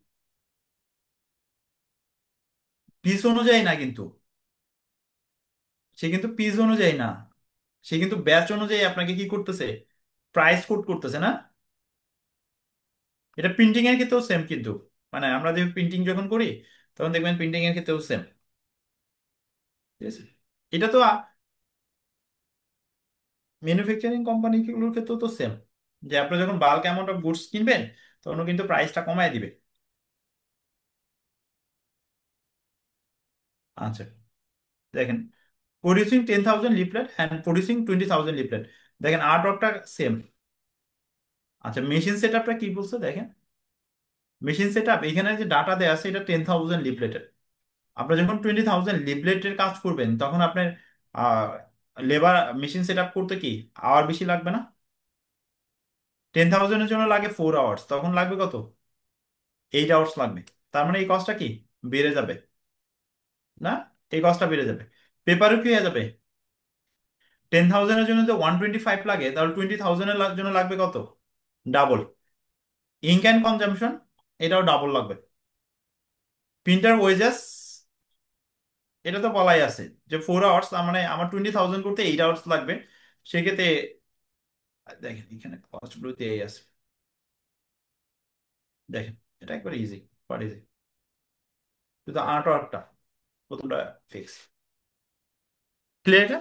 পিস অনুযায়ী না কিন্তু, সে কিন্তু পিস অনুযায়ী না, সে কিন্তু ব্যাচ অনুযায়ী আপনাকে কি করতেছে, প্রাইস কোট করতেছে না। এটা প্রিন্টিং এর ক্ষেত্রেও সেম কিন্তু, মানে আমরা যে প্রিন্টিং যখন করি তখন দেখবেন প্রিন্টিং এর ক্ষেত্রেও সেম। ঠিক আছে, এটা তো ম্যানুফ্যাকচারিং কোম্পানিগুলোর ক্ষেত্রেও তো সেম, যে আপনি যখন বাল্ক অ্যামাউন্ট অফ গুডস কিনবেন তখন কিন্তু প্রাইসটা কমায় দিবে। আচ্ছা দেখেন, producing 10,000 leaflet and producing 20,000 leaflet, দেখেন আর্ট ওয়ার্কটা সেম। আচ্ছা, মেশিন সেট আপটা কি বলছে দেখেন। মেশিন সেট আপ এখানে যে ডাটা দেওয়া আছে এটা 10,000 লিফলেটের। আপনি যখন 20,000 লিফলেটের কাজ করবেন তখন আপনার লেবার মেশিন সেট আপ করতে কি আওয়ার বেশি লাগবে না? 10,000-এর জন্য লাগে 4 আওয়ার্স, তখন লাগবে কত? 8 আওয়ার্স লাগবে। তার মানে এই কস্টটা কি বেড়ে যাবে না? এই কস্টটা বেড়ে যাবে। পেপারও কি হয়ে যাবে? 10,000-এর জন্য যদি 125 লাগে তাহলে 20,000-এর জন্য লাগবে কত? ডাবল। ইঙ্ক অ্যান্ড কনজাম্পশন এটাও ডাবল লাগবে। প্রিন্টার ওয়েজেস এটা তো বলাই আছে যে 4 আওয়ার্স, তার মানে আমার 20,000 করতে 8 আওয়ার্স লাগবে। সেক্ষেত্রে দেখেন এখানে কস্টগুলো দেই আছে। দেখেন এটা একবারে ইজি, হোয়াট ইজি, শুধু আর্ট ওয়ার্কটা প্রথমটা ফিক্স। ক্লিয়ার?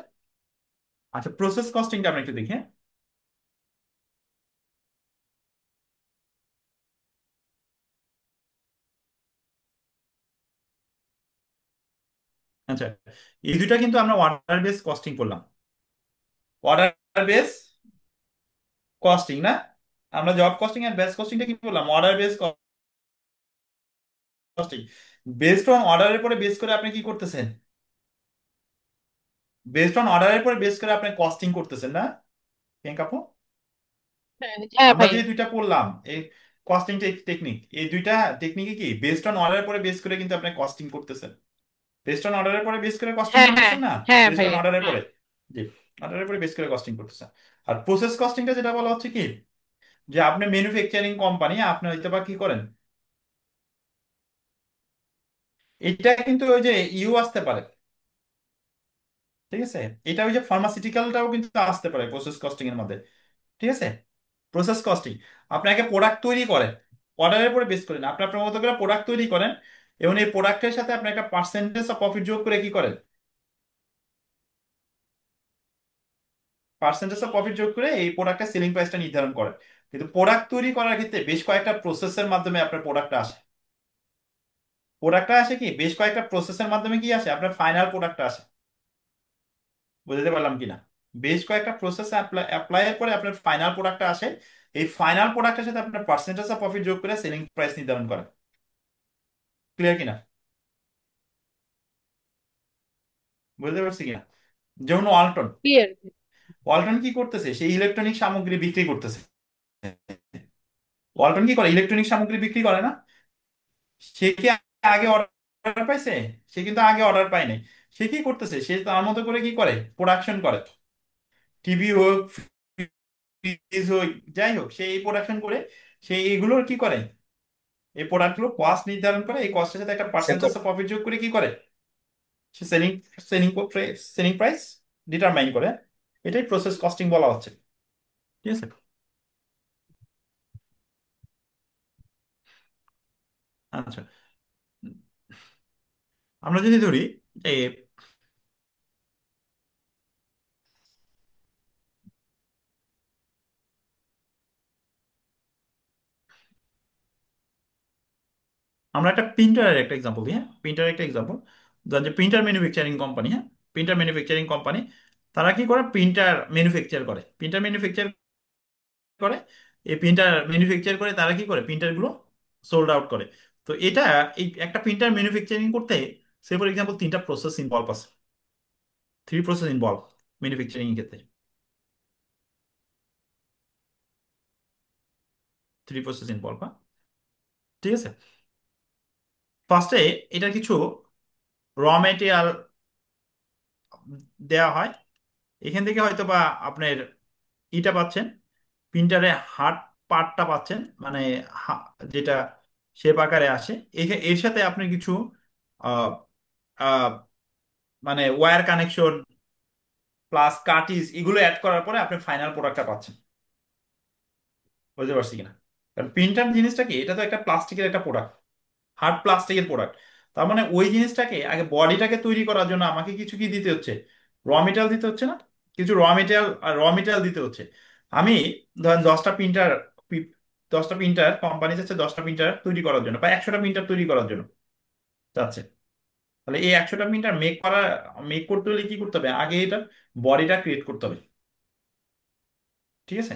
আচ্ছা, প্রসেস কস্টিংটা আমরা একটু দেখি। হ্যাঁ? আচ্ছা, এই দুইটা কিন্তু আমরা অর্ডার বেস কস্টিং করলাম। অর্ডার বেস কস্টিং না, আমরা জব কস্টিং আর বেস কস্টিংটা কি করলাম, order base costing. Based on অর্ডারের পরে বেস করে আপনি কি করতেছেন, বেসড অন অর্ডারের পরে বেস করে আপনি কস্টিং করতেছেন না প্রিয়াঙ্কা আপু? হ্যাঁ, হ্যাঁ আমরা ভাই। যে দুইটা পড়লাম এই কস্টিং টেকনিক, এই দুইটা টেকনিকে কি বেসড অন অর্ডারের পরে বেস করে কিন্তু আপনি কস্টিং করতেছেন। বেসড অন অর্ডারের পরে বেস করে কস্টিং হ্যাঁ, হ্যাঁ, করতেছেন না, হ্যাঁ বেসড ভাই। অন অর্ডারের হ্যাঁ, পরে। জি, অর্ডারের পরে বেস করে কস্টিং করতেছেন। আর প্রসেস কস্টিংটা যেটা বলা হচ্ছে কি, যে আপনি ম্যানুফ্যাকচারিং কোম্পানি, আপনি হয়তো বা কি করেন, এটা কিন্তু ওই যে আসতে পারে। ঠিক আছে, এটা ওই যে ফার্মাসিউটিক্যালটাও কিন্তু আসতে পারে প্রসেস কস্টিং এর মধ্যে। ঠিক আছে, প্রসেস কস্টিং আপনাকে প্রোডাক্ট তৈরি করেন, অর্ডারের উপরে বেস করেন, আপনি আপনার মতো করে প্রোডাক্ট তৈরি করেন এবং এই প্রোডাক্টের সাথে আপনি একটা পার্সেন্টেজ অফ প্রফিট যোগ করে কি করেন, পার্সেন্টেজ অফ প্রফিট যোগ করে এই প্রোডাক্টের সেলিং প্রাইসটা নির্ধারণ করেন। কিন্তু প্রোডাক্ট তৈরি করার ক্ষেত্রে বেশ কয়েকটা প্রসেসের মাধ্যমে আপনার প্রোডাক্টটা আসে। প্রোডাক্টটা আসে কি বেশ কয়েকটা প্রসেসের মাধ্যমে কি আসে, আপনার ফাইনাল প্রোডাক্টটা আসে। বুঝতে পারলাম কিনা? বেশ কয়েকটা প্রসেস অ্যাপ্লাই এর পরে আপনার ফাইনাল প্রোডাক্টটা আসে। এই ফাইনাল প্রোডাক্টের সাথে আপনার পার্সেন্টেজ অফ প্রফিট যোগ করে সেলিং প্রাইস নির্ধারণ করে। ক্লিয়ার কিনা? বুঝতে পারছি কিনা? যেমন ওয়ালটন, ক্লিয়ার। ওয়ালটন কি করতেছে, সেই ইলেকট্রনিক সামগ্রী বিক্রি করতেছে। ওয়ালটন কি করে, ইলেকট্রনিক সামগ্রী বিক্রি করে না? সে কি আগে অর্ডার পাইছে? সে কিন্তু আগে অর্ডার পায় নাই। সে কি করতেছে, সে তার মতো করে কি করে, প্রোডাকশন করে। টিভি হোক, ফ্রিজ হোক, যাই হোক, সে এই প্রোডাকশন করে, সে এইগুলোর কি করে, এই প্রোডাক্টগুলো কস্ট নির্ধারণ করে, এই কস্টের সাথে একটা সে তো পার্সেন্টেজ অফ প্রফিট যোগ করে কি করে, সে selling selling selling price determine করে। এটাই প্রসেস কস্টিং বলা হচ্ছে। ঠিক আছে। আচ্ছা, আমরা যদি ধরি যে আমরা একটা প্রিন্টারের একটা এক্সাম্পল দিই, হ্যাঁ, প্রিন্টারের একটা এক্সাম্পল। ধরেন যে প্রিন্টার ম্যানুফ্যাকচারিং কোম্পানি, হ্যাঁ, প্রিন্টার ম্যানুফ্যাকচারিং কোম্পানি, তারা কি করে, প্রিন্টার ম্যানুফ্যাকচার করে, প্রিন্টার ম্যানুফ্যাকচার করে। এই প্রিন্টার ম্যানুফ্যাকচার করে তারা কি করে, প্রিন্টারগুলো সোল্ড আউট করে। তো এটা, এই একটা প্রিন্টার ম্যানুফ্যাকচারিং করতে, সে ফর এক্সাম্পল 3টা প্রসেস ইনভলভ আছে, 3 প্রসেস ইনভলভ ম্যানুফ্যাকচারিং এর ক্ষেত্রে। 3 প্রসেস ইনভলভ, হ্যাঁ, ঠিক আছে। ফার্স্টে এটা কিছু র মেটেরিয়াল দেওয়া হয়, এখান থেকে হয়তো বা আপনার ইটা পাচ্ছেন, প্রিন্টারে হার্ড পার্টটা পাচ্ছেন, মানে যেটা শেপ আকারে আসে। এর সাথে আপনি কিছু আহ, আহ, মানে ওয়্যার কানেকশন প্লাস কাটিজ এগুলো অ্যাড করার পরে আপনি ফাইনাল প্রোডাক্টটা পাচ্ছেন। বুঝতে পারছি কিনা? কারণ প্রিন্টার জিনিসটা কি, এটা তো একটা প্লাস্টিকের একটা প্রোডাক্ট, হার্ড প্লাস্টিকের প্রোডাক্ট। তার মানে ওই জিনিসটাকে আগে, বডিটাকে তৈরি করার জন্য আমাকে কিছু কি দিতে হচ্ছে, র মেটেরিয়াল দিতে হচ্ছে না? কিছু র মেটেরিয়াল, র মেটেরিয়াল দিতে হচ্ছে। আমি ধরেন 10টা প্রিন্টার কোম্পানি চাচ্ছে, 10টা প্রিন্টার তৈরি করার জন্য বা 100টা প্রিন্টার তৈরি করার জন্য চাচ্ছে। তাহলে এই 100টা প্রিন্টার মেক করতে হলে কি করতে হবে, আগে এটা বডিটা ক্রিয়েট করতে হবে। ঠিক আছে।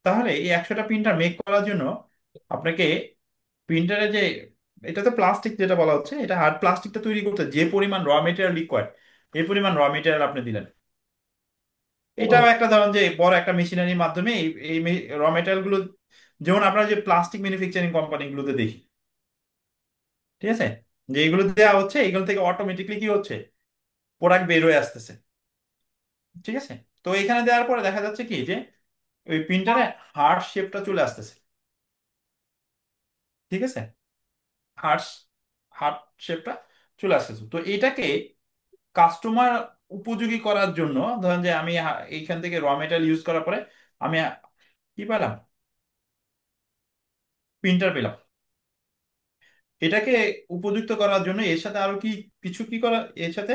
তাহলে এই 100টা প্রিন্টার মেক করার জন্য আপনাকে প্রিন্টারে যে, এটা তো প্লাস্টিক যেটা বলা হচ্ছে, এটা হার্ড প্লাস্টিকটা তৈরি করতে যে পরিমাণ র মেটেরিয়াল রিকোয়ার্ড, এই পরিমাণ র মেটেরিয়াল আপনি দিলেন। এটাও একটা ধরুন যে বড় একটা মেশিনারির মাধ্যমে এই র মেটেরিয়াল গুলো, যেমন আপনারা যে প্লাস্টিক ম্যানুফ্যাকচারিং কোম্পানিগুলোতে দেখি, ঠিক আছে, যে এগুলো দেওয়া হচ্ছে, এগুলো থেকে অটোমেটিকলি কি হচ্ছে, প্রোডাক্ট বের হয়ে আসতেছে। ঠিক আছে। তো এখানে দেওয়ার পরে দেখা যাচ্ছে কি যে ওই প্রিন্টারে হার্ড শেপটা চলে আসতেছে। ঠিক আছে, হার্ড হার্ড শেপটা চলে আসতেছে। তো এটাকে কাস্টমার উপযোগী করার জন্য, ধরেন যে আমি এইখান থেকে র মেটেরিয়াল ইউজ করার পরে আমি কি পেলাম, প্রিন্টার পেলাম। এটাকে উপযুক্ত করার জন্য এর সাথে আরো কি কিছু কি করা, এর সাথে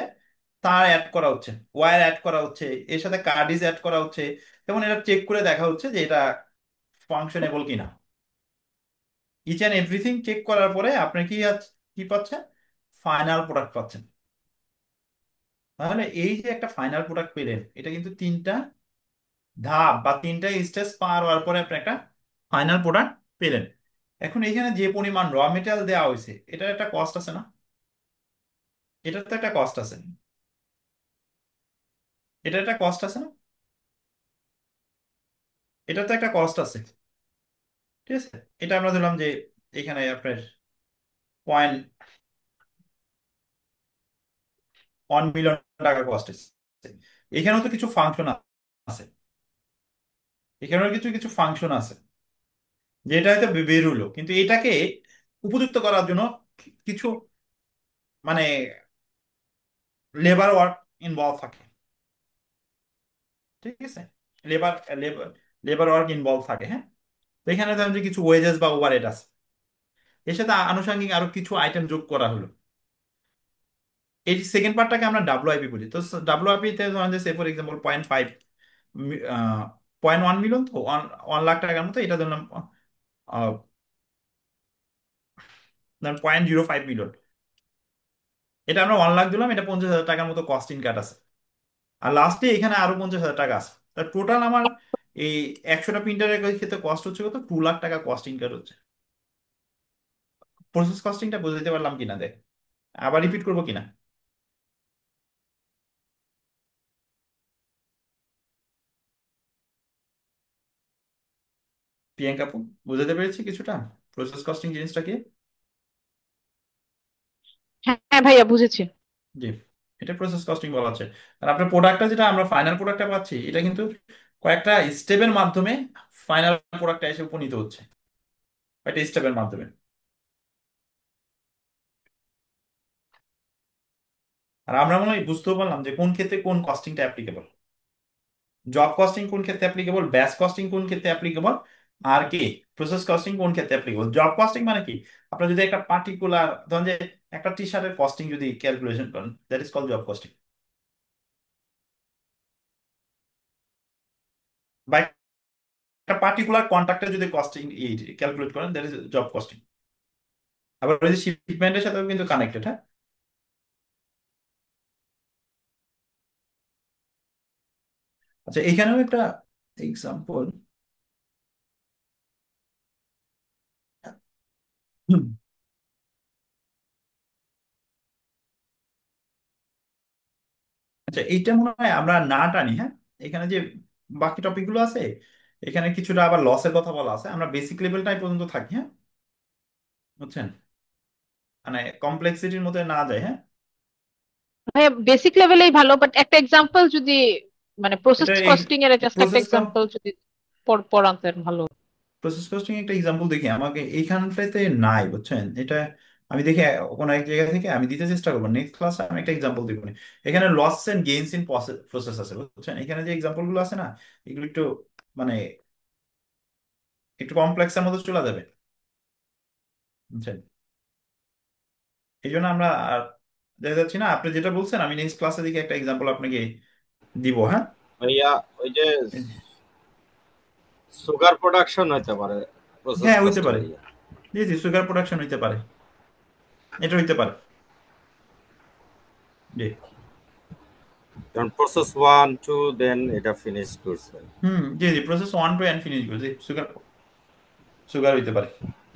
তার অ্যাড করা হচ্ছে, ওয়্যার অ্যাড করা হচ্ছে, এর সাথে কার্ডিজ অ্যাড করা হচ্ছে, এবং এটা চেক করে দেখা হচ্ছে যে এটা ফাংশনেবল কিনা। ইচ অ্যান্ড এভরিথিং চেক করার পরে আপনি কি পাচ্ছেন, ফাইনাল প্রোডাক্ট পাচ্ছেন। তাহলে এই যে একটা ফাইনাল প্রোডাক্ট পেলেন, এটা কিন্তু 3টা ধাপ বা 3টা স্টেজ পার হওয়ার পরে আপনি একটা ফাইনাল প্রোডাক্ট পেলেন। এখন এখানে যে পরিমাণ র মেটেরিয়াল দেওয়া হয়েছে, এটার একটা কস্ট আছে না? এটার তো একটা কস্ট আছে, এটা একটা কস্ট আছে না? এটা তো একটা কস্ট আছে। ঠিক আছে। এটা আমরা ধরলাম যে এখানে আপনার 0.1 মিলিয়ন টাকা কস্ট আছে। এখানেও তো কিছু ফাংশন আছে, এখানেও কিছু কিছু ফাংশন আছে, যেটা হয়তো বের হলো, কিন্তু এটাকে উপযুক্ত করার জন্য কিছু মানে লেবার ওয়ার্ক ইনভলভ থাকে। ঠিক আছে। Labour labour labour work involve থাকে, হ্যাঁ। তো এখানে ধরেন যে কিছু ওয়েজেস বা ওভারহেড আছে, এর সাথে আনুষঙ্গিক আরো কিছু আইটেম যোগ করা হলো। এই সেকেন্ড পার্টটাকে আমরা ডাব্লিউআইপি বলি। তো ডাব্লিউআইপি তে ধরেন যে ফর এক্সাম্পল 0.1 মিলিয়ন, তো 1 লাখ টাকার মতো, এটা ধরলাম 0.05 মিলিয়ন। এটা আমরা 1 লাখ দিলাম, এটা 50,000 টাকার মতো কস্ট ইনকাট আছে। আর লাস্টে এখানে আরো 50,000 টাকা আছে। তার টোটাল আমার এই 100টা প্রিন্টারের ক্ষেত্রে কস্ট হচ্ছে কত, 2 লাখ টাকা কস্ট ইনকাট হচ্ছে। প্রসেস কস্টিংটা বুঝতে পারলাম কিনা দেখ, আবার রিপিট করবো কিনা। প্রিয়াঙ্কা আপু, বুঝাতে পেরেছি কিছুটা প্রসেস কস্টিং জিনিসটা কি? হ্যাঁ হ্যাঁ ভাইয়া বুঝেছি। জি, এটা প্রসেস কস্টিং বলা হচ্ছে। আর আপনার প্রোডাক্টটা যেটা আমরা ফাইনাল প্রোডাক্টটা পাচ্ছি, এটা কিন্তু কয়েকটা স্টেপের মাধ্যমে ফাইনাল প্রোডাক্টটা এসে উপনীত হচ্ছে, কয়েকটা স্টেপের মাধ্যমে। আর আমরা মনে হয় বুঝতেও পারলাম যে কোন ক্ষেত্রে কোন কস্টিংটা অ্যাপ্লিকেবল, জব কস্টিং কোন ক্ষেত্রে অ্যাপ্লিকেবল, ব্যাচ কস্টিং কোন ক্ষেত্রে অ্যাপ্লিকেবল, আর কি প্রসেস কস্টিং কোন ক্ষেত্রে অ্যাপ্লিকেবল। জব কস্টিং মানে কি, আপনার যদি একটা পার্টিকুলার ধরেন যে একটা টি শার্টের কস্টিং যদি ক্যালকুলেশন করেন, that is call job costing. বা একটা পার্টিকুলার কন্ট্রাক্টের যদি কস্টিং ক্যালকুলেট করেন, দ্যাট ইজ জব কস্টিং। আবার ওই যে শিপমেন্টের সাথেও কিন্তু কানেক্টেড। হ্যাঁ, আচ্ছা এখানেও একটা এক্সাম্পল। আচ্ছা এইটা মনে হয় আমরা না টানি। হ্যাঁ, এখানে যে বাকি টপিক গুলো আছে, এখানে কিছুটা আবার লসের কথা বলা আছে, আমরা বেসিক লেভেলটাই পর্যন্ত থাকি। হ্যাঁ, বুঝছেন, মানে কমপ্লেক্সিটির মধ্যে না যায়। হ্যাঁ, ভাইয়া বেসিক লেভেলেই ভালো, বাট একটা এক্সাম্পল যদি, মানে প্রসেস এটা কস্টিং এর জাস্ট একটা প্রসেস এক্সাম্পল যদি পড়ান তাহলে ভালো হতো। প্রসেস কস্টিং একটা এক্সাম্পল দেখি, আমাকে এইখানটাতে নাই, বুঝছেন। এটা আমি দেখি কোনো এক জায়গা থেকে আমি দিতে চেষ্টা করবো, নেক্সট ক্লাসে আমি একটা এক্সাম্পল দিব। এখানে loss and gains in process আছে, বুঝছেন। এখানে যে এক্সাম্পল গুলো আছে না, এগুলো একটু মানে একটু কমপ্লেক্সের মধ্যে চলে যাবে, বুঝছেন। এই জন্য আমরা আর দেখা যাচ্ছি না। আপনি যেটা বলছেন, আমি নেক্সট ক্লাসে দিকে একটা এক্সাম্পল আপনাকে দিব। হ্যাঁ, ভাইয়া ওই যে সুগার প্রোডাকশন হতে পারে প্রসেস হ্যাঁ হইতে কস্টে পারে। ভাইয়া। জি জি, সুগার প্রোডাকশন হইতে পারে, এটা হইতে পারে। জি। কারণ প্রসেস 1 2 দেন এটা ফিনিশ করছে। জি জি, প্রসেস 1 to N ফিনিশ করছি, সুগার সুগার হইতে পারে।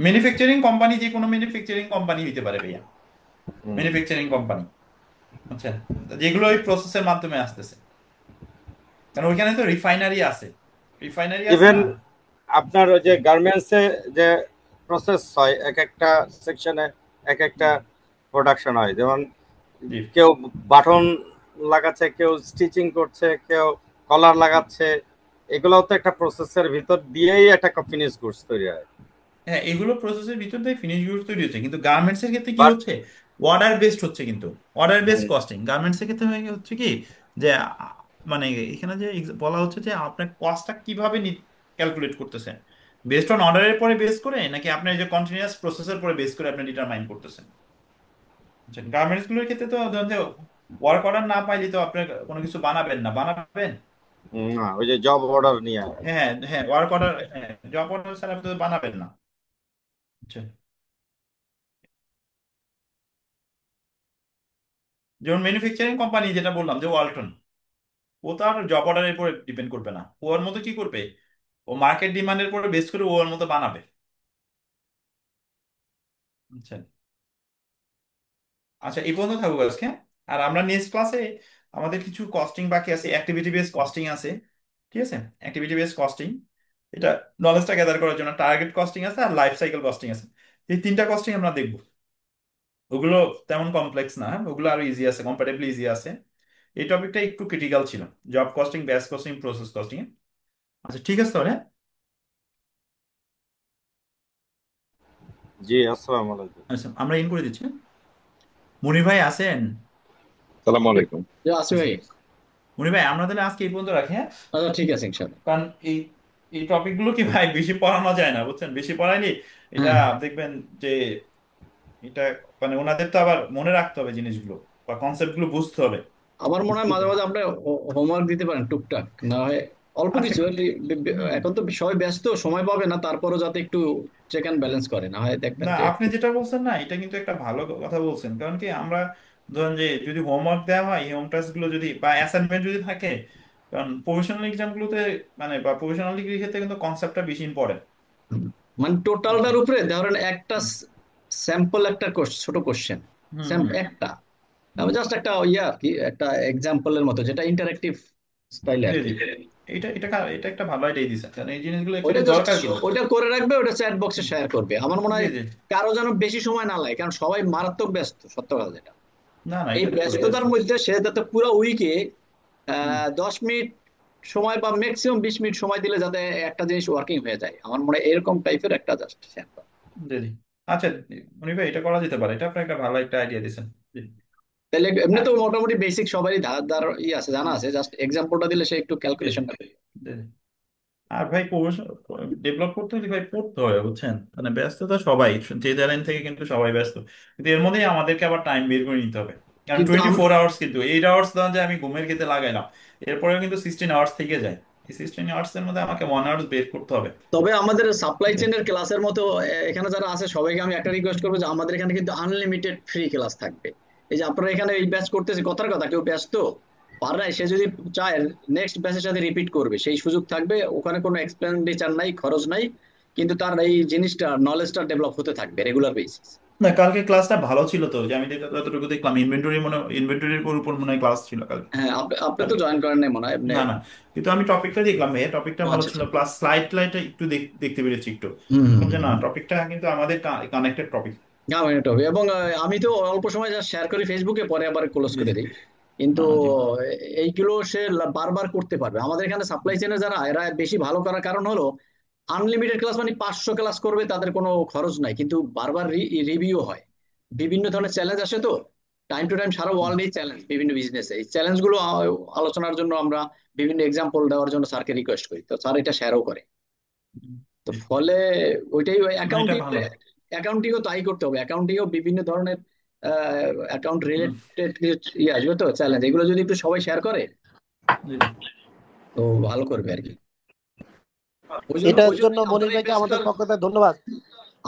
ম্যানুফ্যাকচারিং কোম্পানি, যে কোনো ম্যানুফ্যাকচারিং কোম্পানি হইতে পারে ভাইয়া, হুম। ম্যানুফ্যাকচারিং কোম্পানি, বুঝছেন, যেগুলো ওই প্রসেসের মাধ্যমে আসতেছে। কারণ ওইখানে তো রিফাইনারি আছে, রিফাইনারি আছে ইভেন না। আপনার ওই যে গার্মেন্টসে যে প্রসেস হয় এক একটা সেকশনে এক একটা প্রোডাকশন হয়, যেমন জি কেউ বাটন লাগাচ্ছে, কেউ স্টিচিং করছে, কেউ কলার লাগাচ্ছে, এগুলোও তো একটা প্রসেসের ভিতর দিয়েই একটা ফিনিশ গুডস তৈরি হয়। হ্যাঁ, এগুলো প্রসেসের ভিতর দিয়ে ফিনিশ গুডস তৈরি হচ্ছে, কিন্তু গার্মেন্টস এর ক্ষেত্রে কি বাট হচ্ছে, অর্ডার বেসড হচ্ছে। কিন্তু অর্ডার বেসড কস্টিং গার্মেন্টস এর ক্ষেত্রে হচ্ছে কি, যে মানে এখানে যে বলা হচ্ছে যে আপনার কস্টটা কিভাবে ক্যালকুলেট করতেছেন, বেসড অন অর্ডারের পরে বেস করে, নাকি আপনার এই যে কন্টিনিউয়াস প্রসেসের পরে বেস করে আপনি ডিটারমাইন করতেছেন। গার্মেন্টস গুলোর ক্ষেত্রে তো ধরেন যে ওয়ার্ক অর্ডার না পাইলে তো আপনি কোনো কিছু বানাবেন না, বানাবেন। না, ওই যে জব অর্ডার নিয়ে হ্যাঁ হ্যাঁ, ওয়ার্ক অর্ডার, হ্যাঁ জব অর্ডার ছাড়া আপনি তো বানাবেন না, বুঝছেন। যেমন ম্যানুফ্যাকচারিং কোম্পানি যেটা বললাম যে ওয়ালটন, ও তো আর জব অর্ডারের উপরে ডিপেন্ড করবে না। ওর মতো কি করবে, ও মার্কেট ডিমান্ডের উপরে বেস করে ওর মতো বানাবে, বুঝছেন। আচ্ছা এই পর্যন্ত থাকুক আজকে। আর আমরা নেক্সট ক্লাসে আমাদের কিছু কস্টিং বাকি আছে, অ্যাক্টিভিটি বেস কস্টিং আছে, ঠিক আছে। অ্যাক্টিভিটি বেস কস্টিং, এটা নলেজটা গ্যাদার করার জন্য টার্গেট কস্টিং আছে, আর লাইফ সাইকেল কস্টিং আছে। এই তিনটা কস্টিং আমরা দেখবো। ওগুলো তেমন কমপ্লেক্স না, হ্যাঁ? ওগুলো আরো ইজি আছে, কম্পারেবলি ইজি আছে। এই টপিকটা একটু ক্রিটিক্যাল ছিল, job costing, batch costing, process costing. আচ্ছা ঠিক আছে তাহলে, হ্যাঁ? জি, আসসালামু আলাইকুম। আচ্ছা আমরা ইন করে দিচ্ছি, হ্যাঁ? মনির ভাই আছেন? সালাম আলাইকুম। আসি আচ্ছা ভাই। মনির ভাই, আমরা তাহলে আজকে এই পর্যন্ত রাখি, হ্যাঁ? আচ্ছা ঠিক আছে ইনশাল্লাহ। কারণ এই এই টপিক গুলো কি ভাই বেশি পড়ানো যায় না, বুঝছেন। বেশি পড়াইলে এটা হ্যাঁ, দেখবেন যে এটা মানে ওনাদের তো আবার মনে রাখতে হবে জিনিসগুলো, বা কনসেপ্ট গুলো বুঝতে হবে। আমার মনে হয় মাঝে মাঝে আপনি হোমওয়ার্ক দিতে পারেন টুকটাক, না হয় অল্প আচ্ছা। কিছু হুম। এখন তো সবাই ব্যস্ত, সময় পাবে না, তারপরও যাতে একটু চেক অ্যান্ড ব্যালেন্স করে, না হয় দেখবেন না, যে আপনি যেটা বলছেন না, এটা কিন্তু একটা ভালো কথা বলছেন। কারণ কি, আমরা ধরেন যে যদি হোমওয়ার্ক দেওয়া হয়, এই হোম টাস্ক গুলো যদি বা অ্যাসাইনমেন্ট যদি থাকে, কারণ প্রফেশনাল এক্সাম গুলোতে মানে বা প্রফেশনাল ডিগ্রির ক্ষেত্রে কিন্তু কনসেপ্টটা বেশি ইম্পর্টেন্ট। মানে টোটালটার উপরে ধরেন একটা হুম স্যাম্পল, একটা ছোট কোশ্চেন, হুম হুম। একটা জাস্ট একটা ইয়া আর কি, একটা এক্সাম্পলের মতো, যেটা ইন্টারেক্টিভ স্টাইলে জি আর জি, কি। এটা এটা এটা একটা ভালো আইডিয়া দিছে, কারণ এই জিনিসগুলো ওইটা অ্যাকচুয়ালি জাস্ট দরকার কিন্তু। ওইটা করে রাখবে, ওটা চ্যাট বক্সে শেয়ার করবে। আমার মনে জি হয় জি। কারো যেন বেশি সময় না লাগে, কারণ সবাই মারাত্মক ব্যস্ত, সত্য কথা যেটা। না না, এই এটা তো সবাই ব্যস্ত। ব্যস্ততার মধ্যে সে যাতে পুরো উইকে হুম। 10 মিনিট সময় বা ম্যাক্সিমাম 20 মিনিট সময় দিলে যাতে একটা জিনিস ওয়ার্কিং হয়ে যায়, আমার মনে হয় এরকম টাইপের একটা জাস্ট শেয়ার করা। জি জি। আচ্ছা মনির ভাই, এটা করা যেতে পারে, এটা আপনি একটা ভালো একটা আইডিয়া দিয়েছেন। জি। তাহলে এমনি আর তো মোটামুটি বেসিক সবারই ধার ধার আছে, জানা আছে, জাস্ট এক্সাম্পলটা দিলে সে একটু জি জি ক্যালকুলেশনটা করে। জি জি। আর ভাই ডেভেলপ করতে হলে ভাই পড়তে হয়, বুঝছেন, মানে ব্যস্ততা সবাই, যে লাইন থেকে কিন্তু সবাই ব্যস্ত, কিন্তু এর মধ্যেই আমাদেরকে আবার টাইম বের করে নিতে হবে। কারণ কিন্তু 24 আওয়ার্স, কিন্তু 8 আওয়ার্স ধরেন যে আমি ঘুমের খেতে লাগাইলাম, এরপরেও কিন্তু 16 আওয়ার্স থেকে যায়। এই 16 আওয়ার্স এর মধ্যে আমাকে 1 আওয়ার্স বের করতে হবে। তবে আমাদের সাপ্লাই চেনের ক্লাসের মতো এখানে যারা আছে সবাইকে আমি একটা রিকোয়েস্ট করবো যে আমাদের এখানে কিন্তু আনলিমিটেড ফ্রি ক্লাস থাকবে। এই যে আপনারা এখানে এই ব্যাচ করতেছে, কথার কথা, কেউ ব্যস্ত পারে নাই, সে যদি চায় নেক্সট ব্যাচের সাথে রিপিট করবে, সেই সুযোগ থাকবে। ওখানে কোনো এক্সপেন্ডিচার নাই, খরচ নাই, কিন্তু তার এই জিনিসটা, নলেজটা ডেভেলপ হতে থাকবে রেগুলার বেসিস। না, কালকে ক্লাসটা ভালো ছিল তো, যে আমি যতটুকু দেখলাম ইনভেন্টরির উপর মনে হয় ক্লাস ছিল কালকে। হ্যাঁ, আপনি তো কালকে জয়েন করেন নাই মনে হয় এমনি। না না, কিন্তু আমি টপিকটা দেখলাম ভাই, টপিকটা ও ভালো আচ্ছা ছিল, আচ্ছা। প্লাস স্লাইড লাইটটা একটু দেখতে পেরেছি একটু। হম হম দেখলাম যে না, হম। টপিকটা কিন্তু আমাদের কানেক্টেড টপিক। না মানে এটা হবে। এবং আমি তো অল্প সময় যা শেয়ার করি ফেসবুকে, পরে আবার ক্লোজ জি করে জি। দিই। কিন্তু না না, জি। এইগুলো সে বারবার করতে পারবে। আমাদের এখানে সাপ্লাই চেনে যারা, এরা বেশি ভালো করার কারণ হলো আনলিমিটেড ক্লাস, মানে 500 ক্লাস করবে, তাদের কোনো খরচ নাই, কিন্তু বারবার রিভিউ হয়। বিভিন্ন ধরনের চ্যালেঞ্জ আসে তো, টাইম টু টাইম সারা হুম। ওয়ার্ল্ডেই চ্যালেঞ্জ, বিভিন্ন বিজনেসে এই চ্যালেঞ্জ গুলো আলোচনার জন্য আমরা বিভিন্ন এক্সাম্পল দেওয়ার জন্য স্যারকে রিকোয়েস্ট করি, তো স্যার এটা শেয়ারও করে। তো ফলে ওইটাই না, এটা অ্যাকাউন্টিং, ভালো। অ্যাকাউন্টিংও তাই করতে হবে। অ্যাকাউন্টিংও বিভিন্ন ধরনের অ্যাকাউন্ট হুম। রিলেটেড ইয়ে আসবে তো, চ্যালেঞ্জ, এগুলো যদি একটু সবাই শেয়ার করে জি জি। তো ভালো করবে আর কি। ওই এটার জন্য জন্যই মনির ভাইকে আমাদের পক্ষ থেকে ধন্যবাদ।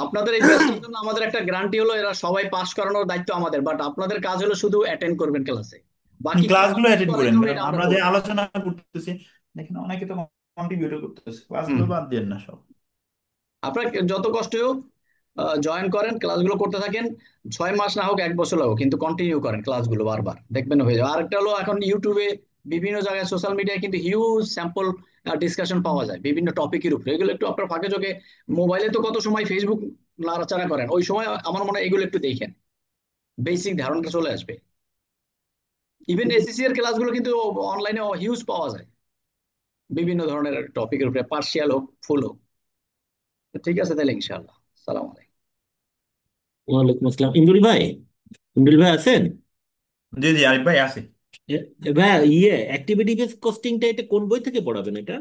আপনাদের এই ব্যাচটার জন্য আমাদের একটা গ্যারান্টি হলো এরা সবাই পাস করানোর দায়িত্ব আমাদের, বাট আপনাদের কাজ হলো শুধু অ্যাটেন্ড করবেন ক্লাসে, বাকি ক্লাসগুলো কিভাবে কি অ্যাটেন্ড করেন, করাইতে হবে কারণ এটা আমরা আমরা যে বলবো। আলোচনা করতেছি, দেখেন অনেকে তো কন্ট্রিবিউট করতেছে, হুম। ক্লাসগুলো বাদ দেন না সব। আপনারা যত কষ্ট হোক জয়েন করেন, ক্লাসগুলো করতে থাকেন। 6 মাস না হোক, 1 বছর হোক, কিন্তু কন্টিনিউ করেন ক্লাসগুলো, বারবার দেখবেন হয়ে যাবে। আরেকটা হলো এখন ইউটিউবে বিভিন্ন জায়গায় সোশ্যাল মিডিয়ায় কিন্তু হিউজ স্যাম্পল ডিসকাশন পাওয়া যায় বিভিন্ন টপিকের উপরে। এগুলো একটু আপনার ফাঁকে চোখে, মোবাইলে তো কত সময় ফেসবুক নাড়াচাড়া করেন, ওই সময় আমার মনে হয় এগুলো একটু দেখেন, বেসিক ধারণাটা চলে আসবে। ইভেন এসএসসি এর ক্লাসগুলো কিন্তু অনলাইনে হিউজ পাওয়া যায়, বিভিন্ন ধরনের টপিকের উপরে, পার্শিয়াল হোক ফুল হোক। তো ঠিক আছে তাহলে, ইনশাআল্লাহ। সালাম আলাইকুম। ওয়ালাইকুম আসসালাম। ইমরুল ভাই, ইমরুল ভাই আছেন? জি জি, আরিফ ভাই আছে। ভাই অ্যাক্টিভিটি বেস কস্টিংটা এটা কোন বই থেকে পড়াবেন এটা?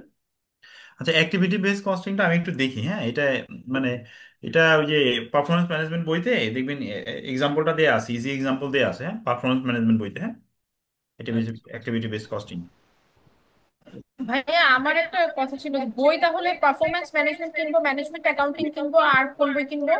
আচ্ছা, অ্যাক্টিভিটি বেস কস্টিংটা আমি একটু দেখি, হ্যাঁ, এটা মানে এটা ওই যে পারফরমেন্স ম্যানেজমেন্ট বইতে দেখবেন এক্সাম্পলটা দেয়া আছে, ইজি এক্সাম্পল দেয়া আছে, হ্যাঁ, পারফরমেন্স ম্যানেজমেন্ট বইতে, হ্যাঁ, আচ্ছা। Activity base costing. ভাইয়া আমার একটা কথা ছিল, বই তাহলে পারফরমেন্স ম্যানেজমেন্ট কিনবো, ম্যানেজমেন্ট অ্যাকাউন্টিং কিনবো, আর কোন বই কিনবো?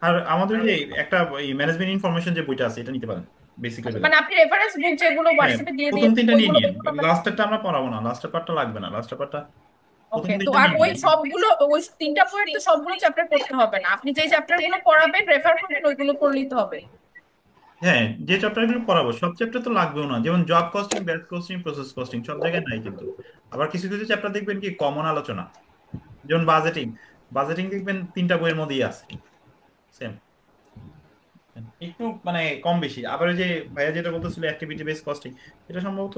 আর আমাদের যে একটা ম্যানেজমেন্ট ইনফরমেশন যে বইটা আছে, এটা নিতে পারেন, বেসিক লেভেলের। মানে আপনি রেফারেন্স বুক যেগুলো হ্যাঁ, হোয়াটসঅ্যাপে দিয়ে প্রথম দিয়েছেন তিনটা নিয়ে ওইগুলো নিন, পড়তে হবে? লাস্টেরটা আমরা পড়াবো না, লাস্টের পার্টটা লাগবে না, লাস্টের পার্টটা, প্রথম ওকে, তো তিনটা আর নিয়ে ওই নিন। সবগুলো, ওই তিনটা বইয়ের তো সবগুলো চ্যাপ্টার পড়তে হবে না, আপনি যে চ্যাপ্টার গুলো পড়াবেন রেফার করবেন ওইগুলো পড়লেই তো হবে। হ্যাঁ, যে চ্যাপ্টারগুলো পড়াবো সব চ্যাপ্টার তো লাগবেও না, যেমন job costing, batch costing, process costing সব জায়গায় নাই কিন্তু। আবার কিছু কিছু চ্যাপ্টার দেখবেন কি কমন আলোচনা, যেমন বাজেটিং, বাজেটিং দেখবেন তিনটা বইয়ের মধ্যেই আছে, সেম, একটু মানে কম বেশি। আবার ওই যে ভাইয়া যেটা বলতেছিল অ্যাক্টিভিটি বেস কস্টিং, এটা সম্ভবত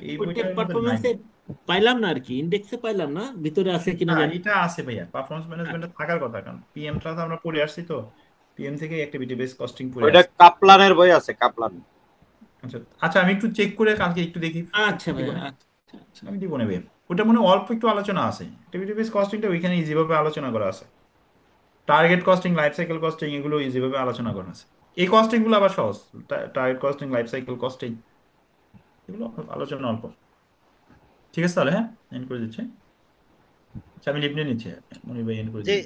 এই ওইটা বইটার মধ্যে নাই। পারফরমেন্সে পাইলাম না আর কি, ইন্ডেক্সে পাইলাম না, ভিতরে আছে কিনা না, জানি এটা আছে ভাইয়া, পারফরমেন্স ম্যানেজমেন্টে থাকার কথা, কারণ পিএমটা তো আমরা পড়ে আসছি তো, পিএম থেকে অ্যাক্টিভিটি বেস কস্টিং পড়ে ওইটা আসছি। কাপলানের বই আছে, কাপলান। আচ্ছা আচ্ছা, আমি একটু চেক করে কালকে একটু দেখি, আচ্ছা দিব ভাইয়া, না, আচ্ছা আচ্ছা। আমি দিব না ভাইয়া। ওটা মনে হয় অল্প একটু আলোচনা আছে, অ্যাক্টিভিটি বেস কস্টিংটা ওইখানে ইজিভাবে আলোচনা করা আছে, target costing, life cycle costing এগুলো ইজিভাবে আলোচনা করা আছে। এই কস্টিং গুলো আবার সহজ, target costing, life cycle costing এগুলো আলোচনা অল্প। ঠিক আছে তাহলে, হ্যাঁ, এন্ড করে দিচ্ছি। আচ্ছা, আমি লিভ নিয়ে নিচ্ছি, মনির ভাই এন্ড করে যে দিন।